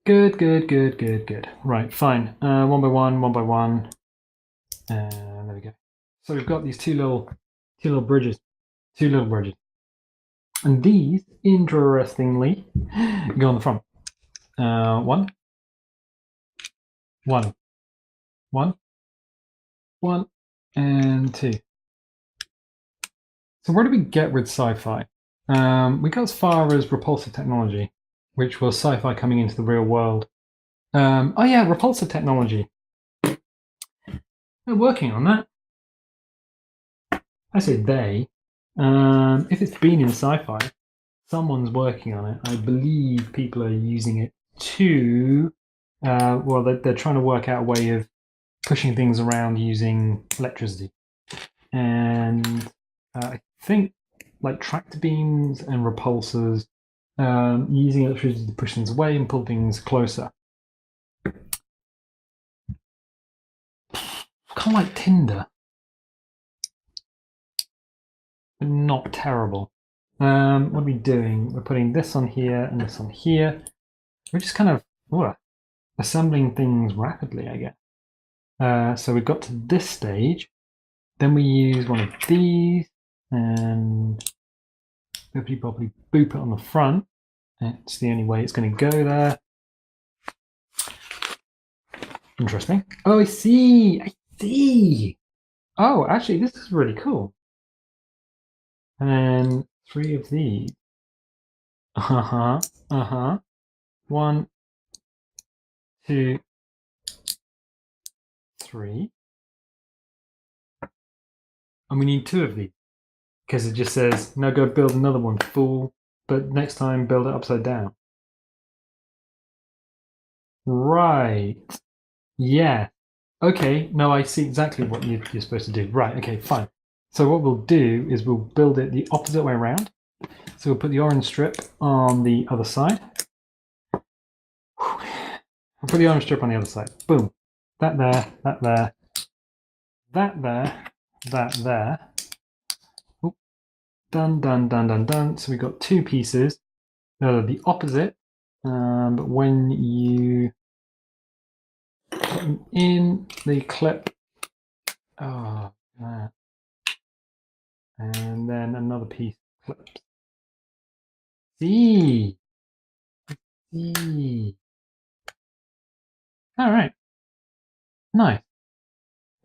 Good. Right, fine. 1x1, 1x1. There we go. So we've got these two little bridges. 2 little bridges. And these, interestingly, go on the front. 1, 1, 1, 1, and 2. So where do we get with Sci-Fi? We got as far as repulsive technology, which was Sci-Fi coming into the real world. Oh yeah, repulsive technology. They're working on that. I say they. If it's been in Sci-Fi, someone's working on it. I believe people are using it to. Well, they're trying to work out a way of pushing things around using electricity, and I think like tractor beams and repulsors, using electricity to push things away and pull things closer. Kind of like Tinder, but not terrible. What are we doing? We're putting this on here and this on here. We're just kind of assembling things rapidly, I guess. So we got to this stage. Then we use one of these and boopity boppity boop it on the front. It's the only way it's going to go there. Interesting. Oh, I see. I see. Oh, actually, this is really cool. And then 3 of these. Uh-huh. Uh-huh. 1, 2, 3. And we need 2 of these. Because it just says, now go build another one, fool. But next time, build it upside down. Right. Yeah. Okay. No, I see exactly what you're supposed to do. Right. Okay, fine. So what we'll do is we'll build it the opposite way around. So we'll put the orange strip on the other side. I'll put the orange strip on the other side. Boom. That there, that there, that there, that there. Oop. Done, done, done, done, done. So we've got 2 pieces. No, they're the opposite. But when you put them in the clip, oh, that. And then another piece clips. See. See. All right. Nice.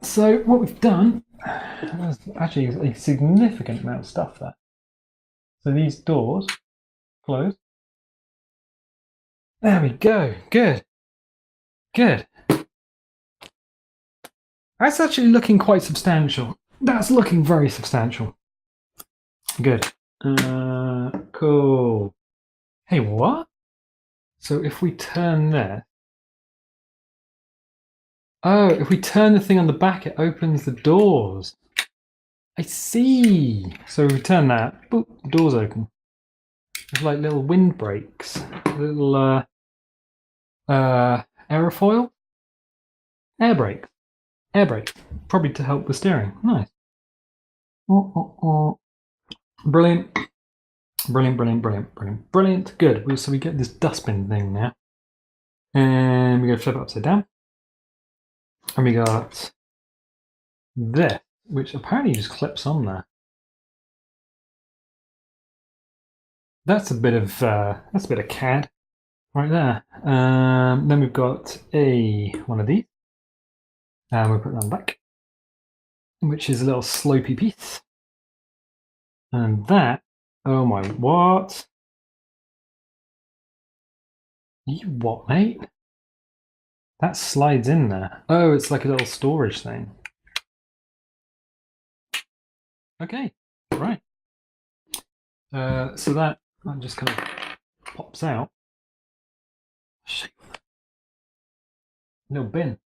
So what we've done, there's actually a significant amount of stuff there. So these doors close. There we go. Good. Good. That's actually looking quite substantial. That's looking very substantial. Good. Cool. Hey, what? So if we turn this, oh, if we turn the thing on the back, it opens the doors. I see. So we turn that, boop, doors open. It's like little windbreaks, little aerofoil, air brake, probably to help with steering. Nice. Brilliant. Brilliant, brilliant, brilliant, brilliant, brilliant. Good. So we get this dustbin thing now. And we go flip it upside down. And we got this, which apparently just clips on there. That's a bit of CAD right there. Then we've got one of these. And we'll put that on the back, which is a little slopey piece. And that, oh my, what? You what, mate? That slides in there. Oh, it's like a little storage thing. Okay, right. So that just kind of pops out. Little bin.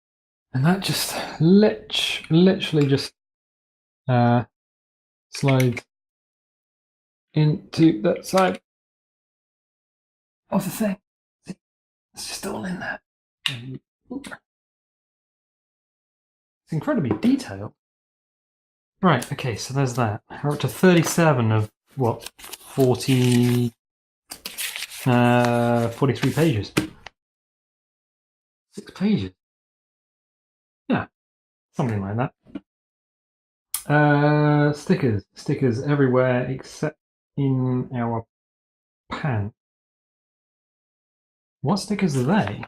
And that just literally just slides into that side of the thing. It's just all in there. It's incredibly detailed. Right, okay, so there's that. We're up to 37 of what? 43 pages. 6 pages. Yeah, something like that. Stickers everywhere except in our pants. What stickers are they?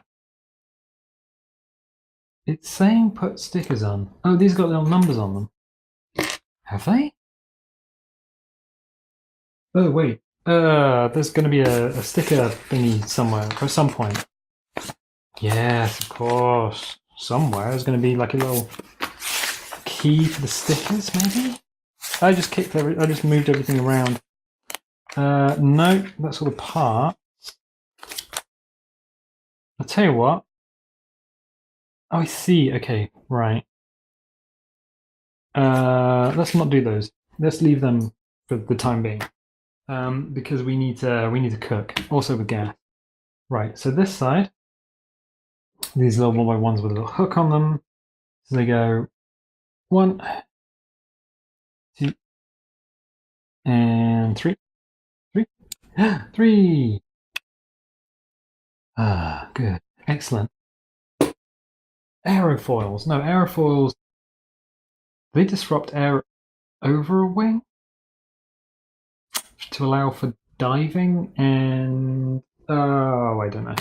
It's saying put stickers on. Oh, these got little numbers on them. Have they? Oh, wait. There's going to be a sticker thingy somewhere at some point. Yes, of course. Somewhere there's going to be like a little key for the stickers, maybe? I just moved everything around. No, that's all the parts. I'll tell you what. Oh, I see. Okay, right. Let's not do those. Let's leave them for the time being. Because we need to cook. Also with gas. Right, so this side, these little 1x1s with a little hook on them. So they go 1, 2, and 3. 3. 3. Ah, good. Excellent. Aerofoils. No, aerofoils. They disrupt air over a wing to allow for diving and oh, I don't know.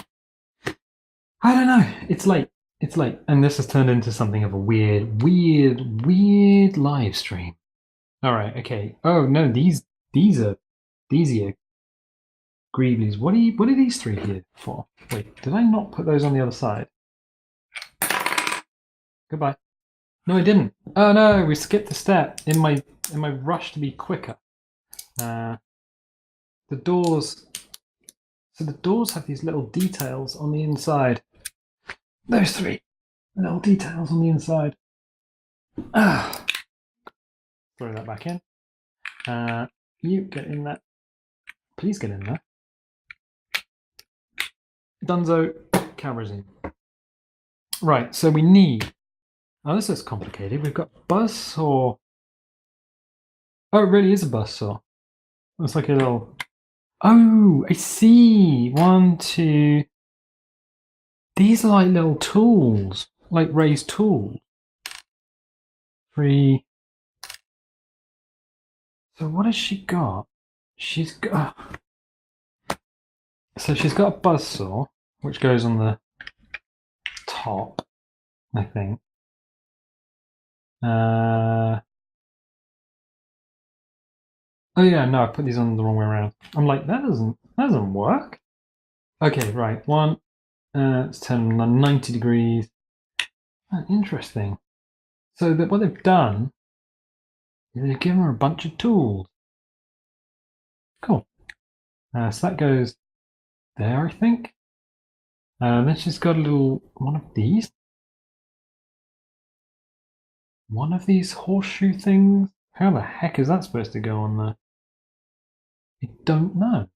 I don't know. It's late. It's late, and this has turned into something of a weird live stream. All right. Okay. Oh no, these are Greeblies. What are these three here for? Wait, did I not put those on the other side? Goodbye. No, I didn't. Oh no, we skipped a step in my rush to be quicker. The doors. So the doors have these little details on the inside. Those three little details on the inside. Ah. Throw that back in. You get in there. Please get in there. Dunzo, camera's in. Right, so we need. Oh, this is complicated. We've got buzzsaw. Oh, it really is a buzzsaw. It's like a little. Oh, I see. 1, 2. These are like little tools, like raised tools. 3. So what has she got? She's got. So she's got a buzzsaw, which goes on the top, I think. Oh yeah, no, I put these on the wrong way around. I'm like, that doesn't work. Okay, right. One. Let's turn them on 90 degrees. Oh, interesting. So that what they've done is they've given her a bunch of tools. Cool. So that goes there, I think. Then she's got a little one of these. One of these horseshoe things. How the heck is that supposed to go on there? I don't know.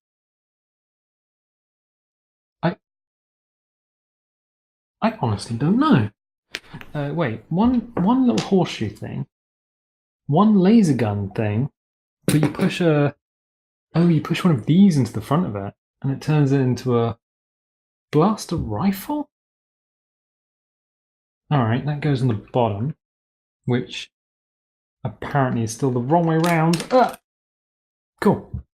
I honestly don't know. Wait, one little horseshoe thing, one laser gun thing, but you push you push one of these into the front of it, and it turns it into a blaster rifle? Alright, that goes on the bottom, which apparently is still the wrong way around. Cool.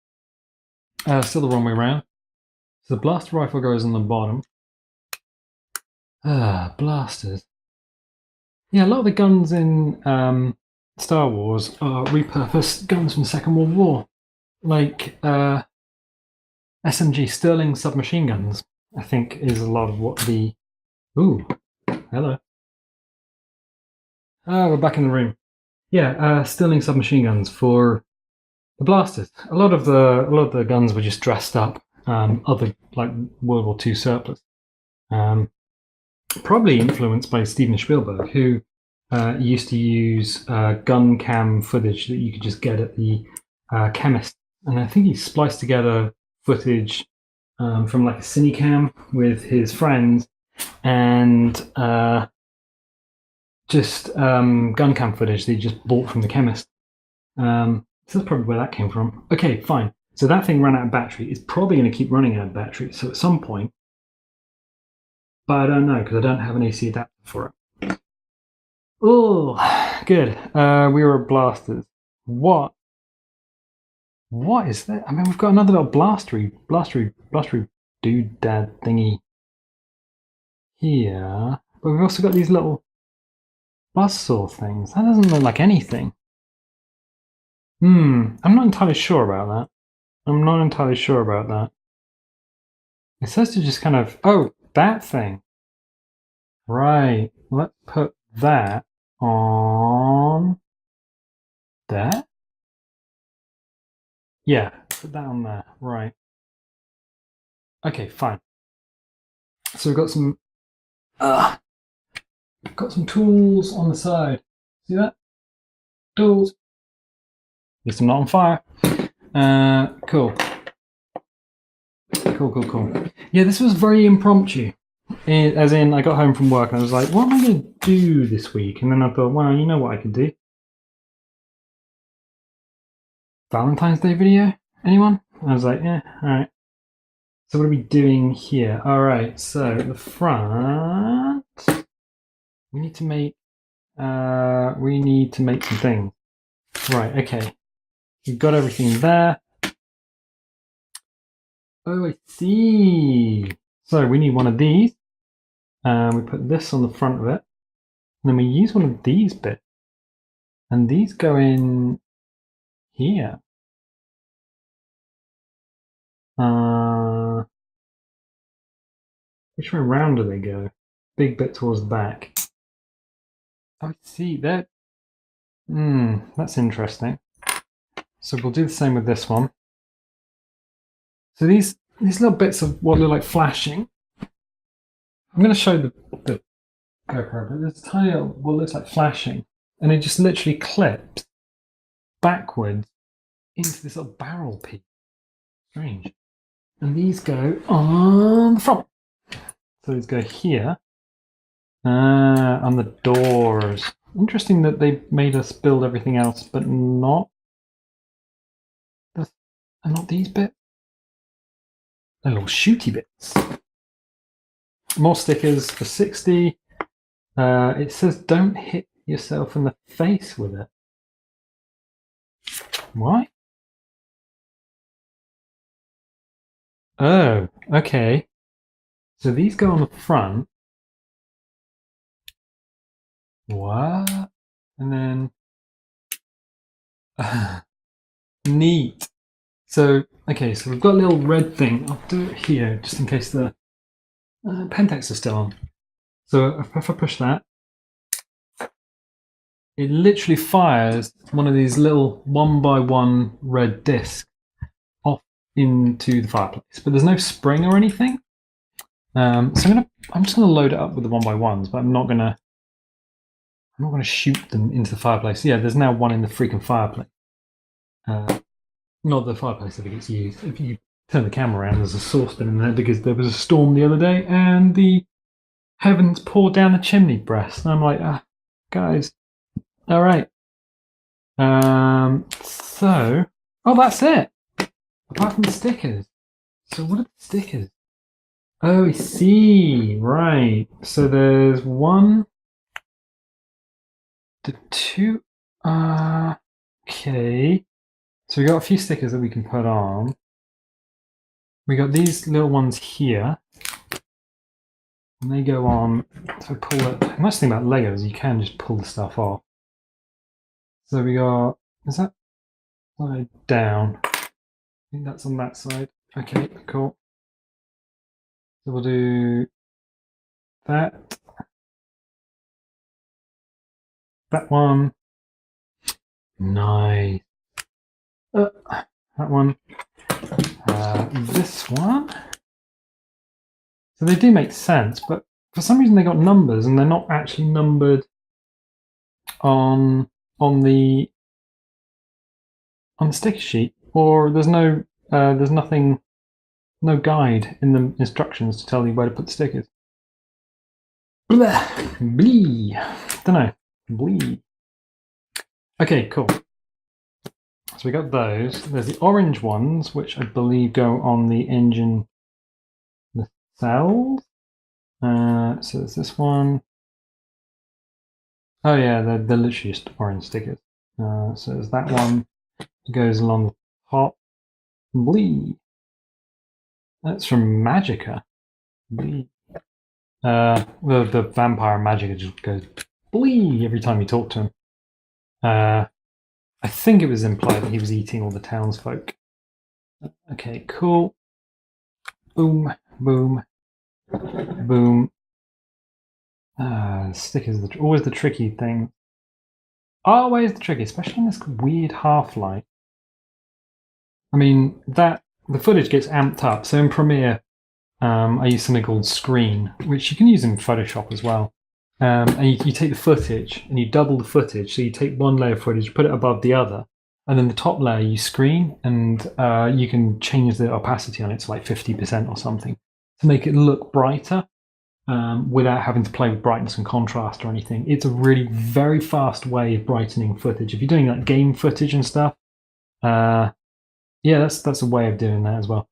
Still the wrong way around. So the blaster rifle goes on the bottom. Blasters. Yeah, a lot of the guns in Star Wars are repurposed guns from the Second World War. Like SMG Sterling submachine guns, I think, is a lot of what the. Ooh, hello. We're back in the room. Yeah, Sterling submachine guns for the blasters. A lot of the guns were just dressed up, other like World War II surplus. Probably influenced by Steven Spielberg, who used to use gun cam footage that you could just get at the chemist, and I think he spliced together footage from like a cinecam with his friends and just gun cam footage that he just bought from the chemist. So that's probably where that came from. Okay, fine. So that thing ran out of battery. It's probably going to keep running out of battery. So at some point, but I don't know because I don't have an AC adapter for it. Oh, good. We were blasters. What is that? I mean, we've got another little blastery doodad thingy here, but we've also got these little buzzsaw things. That doesn't look like anything. I'm not entirely sure about that. It says to just kind of, oh, that thing. Right, let's put that on there. Yeah, put that on there. Right. Okay, fine. So we've got some tools on the side. See that? Tools. At least I'm not on fire. Cool. Yeah, this was very impromptu. As in, I got home from work and I was like, what am I going to do this week? And then I thought, well, you know what I could do? Valentine's Day video? Anyone? I was like, yeah, alright. So what are we doing here? Alright, so the front. We need to make some things. Right, okay. We've got everything there. Oh, I see. So we need one of these. We put this on the front of it. And then we use one of these bits. And these go in here. Which way around do they go? Big bit towards the back. Oh, I see. That. That's interesting. So we'll do the same with this one. So these little bits of what look like flashing. I'm going to show the GoPro, but there's a tiny little what looks like flashing, and it just literally clips backwards into this little barrel piece. Strange. And these go on the front. So these go here. On the doors. Interesting that they made us build everything else, but not these bits. They're little shooty bits. More stickers for 60. It says don't hit yourself in the face with it. Why? Oh, okay. So these go on the front. What? And then neat. So okay, so we've got a little red thing. I'll do it here just in case the Pentax is still on. So if I push that, it literally fires one of these little 1x1 red discs off into the fireplace. But there's no spring or anything. So I'm just gonna load it up with the 1x1s, but I'm not gonna shoot them into the fireplace. Yeah, there's now one in the freaking fireplace. Not the fireplace if it gets used. If you turn the camera around, there's a saucepan in there because there was a storm the other day and the heavens poured down the chimney breast. And I'm like, guys, all right. So, that's it. Apart from the stickers. So what are the stickers? Oh, I see. Right. So there's one, two. Okay. So we got a few stickers that we can put on. We got these little ones here. And they go on. So pull it. The nice thing about Legos, you can just pull the stuff off. So we got. Is that side down? I think that's on that side. Okay, cool. So we'll do that. That one. Nice. That one. This one. So they do make sense, but for some reason they got numbers and they're not actually numbered on the sticker sheet, or there's nothing, no guide in the instructions to tell you where to put the stickers. Blah, blee. Don't know. Blee. Okay, cool. So we got those. There's the orange ones, which I believe go on the engine, the cells. So there's this one. Oh yeah, they're literally just orange stickers. So there's that one. It goes along the top. Blee. That's from Magica. Blee. The vampire Magica just goes blee every time you talk to him. I think it was implied that he was eating all the townsfolk. Okay, cool. Boom, boom, boom. Stickers are always the tricky thing. Always the tricky, especially in this weird half-light. I mean, the footage gets amped up. So in Premiere, I use something called Screen, which you can use in Photoshop as well. And you take the footage and you double the footage. So you take one layer of footage, put it above the other, and then the top layer you screen, and you can change the opacity on it to like 50% or something to make it look brighter without having to play with brightness and contrast or anything. It's a really very fast way of brightening footage. If you're doing like game footage and stuff, yeah, that's a way of doing that as well.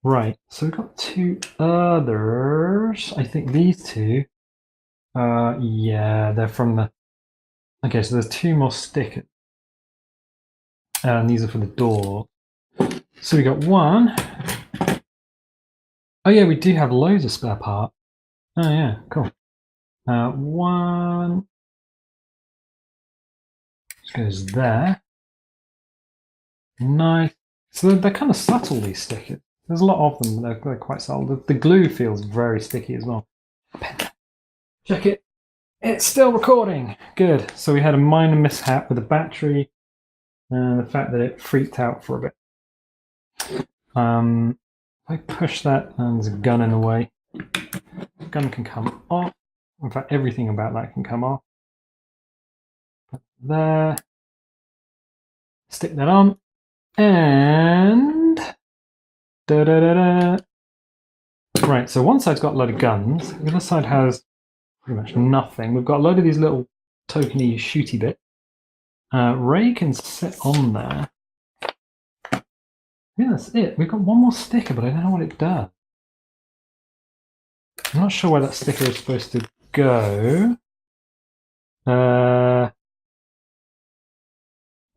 Right, so we've got two others. I think these two Yeah, they're from the... Okay, so there's 2 more stickers. And these are for the door. So we got 1. Oh yeah, we do have loads of spare parts. Oh yeah, cool. 1 goes there. Nice. So they're kind of subtle, these stickers. There's a lot of them. They're quite subtle. The glue feels very sticky as well. Check it. It's still recording. Good. So we had a minor mishap with the battery and the fact that it freaked out for a bit. If I push that and there's a gun in the way, the gun can come off. In fact, everything about that can come off. Put it there. Stick that on. And da da da da. Right, so one side's got a load of guns, the other side has pretty much nothing. We've got a load of these little tokeny shooty bits. Ray can sit on there. Yeah, that's it. We've got 1 more sticker, but I don't know what it does. I'm not sure where that sticker is supposed to go. Oh,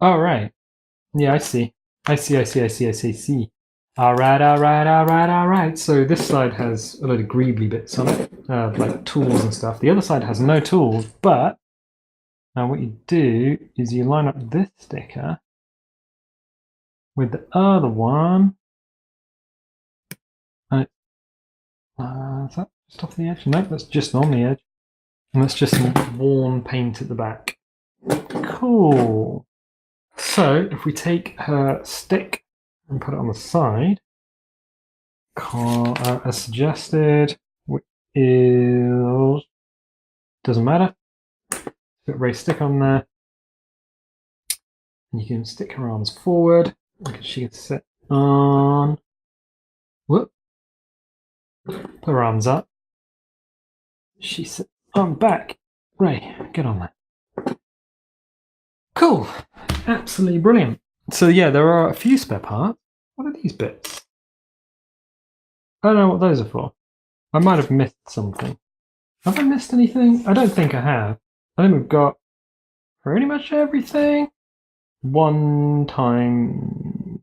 right. Yeah, I see. I see. Alright. So this side has a load of greebly bits on it, like tools and stuff. The other side has no tools, but what you do is you line up this sticker with the other one. And is that just off the edge? Nope, that's just on the edge. And that's just some worn paint at the back. Cool. So if we take her stick and put it on the side, as suggested, which is... doesn't matter. Put Ray's stick on there. And you can stick her arms forward because she can sit on... Whoop. Put her arms up. She sits on back. Ray, get on there. Cool. Absolutely brilliant. So yeah, there are a few spare parts. What are these bits? I don't know what those are for. I might have missed something. Have I missed anything? I don't think I have. I think we've got pretty much everything. 1 time...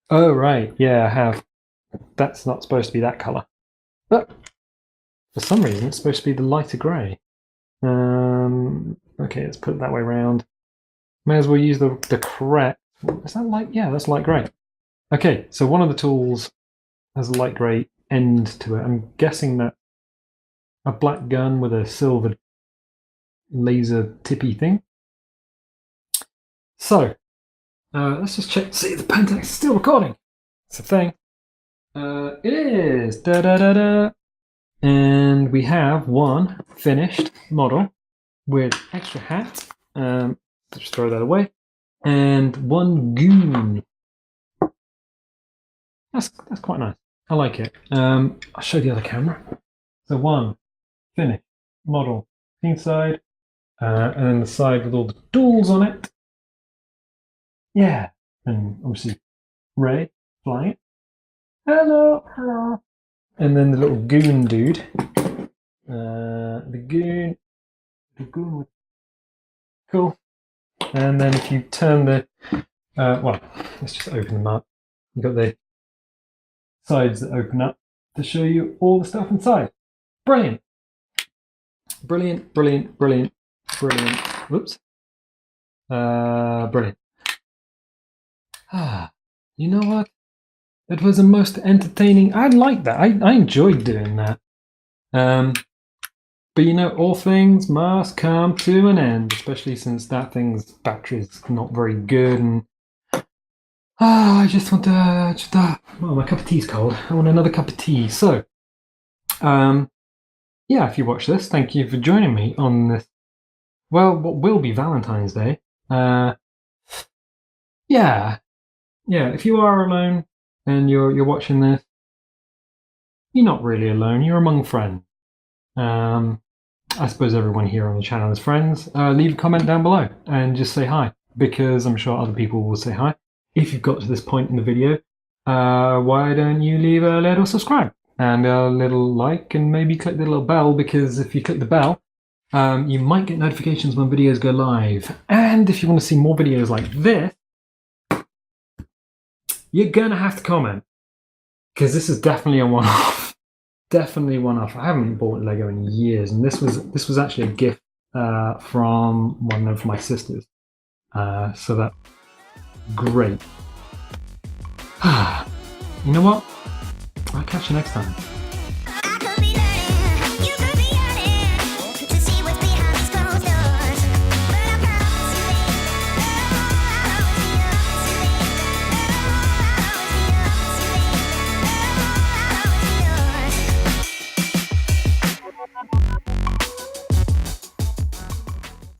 Oh, right. Yeah, I have. That's not supposed to be that colour. But for some reason, it's supposed to be the lighter grey. Okay, let's put it that way around. May as well use the correct... Is that light? Yeah, that's light grey. Okay, so one of the tools has a light grey end to it. I'm guessing that a black gun with a silver laser tippy thing. So, let's just check to see if the Pentax is still recording. It's a thing. It is! Da da da da! And we have 1 finished model with extra hat. Just throw that away. And 1 goon. That's quite nice. I like it. I'll show the other camera. So 1 finished model inside, and then the side with all the tools on it. Yeah, and obviously Ray flying it. Hello. And then the little goon dude. The goon. Cool. And then if you turn the, well, let's just open them up. You've got the sides that open up to show you all the stuff inside. Brilliant. Brilliant. Whoops. Brilliant. You know what? It was the most entertaining. I like that. I enjoyed doing that. But you know, all things must come to an end, especially since that thing's battery is not very good. And I just want to. Well, my cup of tea's cold. I want another cup of tea. So, yeah, if you watch this, thank you for joining me on this. Well, what will be Valentine's Day. Yeah. If you are alone and you're watching this, you're not really alone. You're among friends. I suppose everyone here on the channel is friends. Leave a comment down below and just say hi, because I'm sure other people will say hi. If you've got to this point in the video, why don't you leave a little subscribe? and a little like, and maybe click the little bell, because if you click the bell, you might get notifications when videos go live. And if you want to see more videos like this, you're gonna have to comment, because this is definitely a one-off. Definitely one-off. I haven't bought Lego in years, and this was actually a gift from one of my sisters. So that's great. You know what? I'll catch you next time.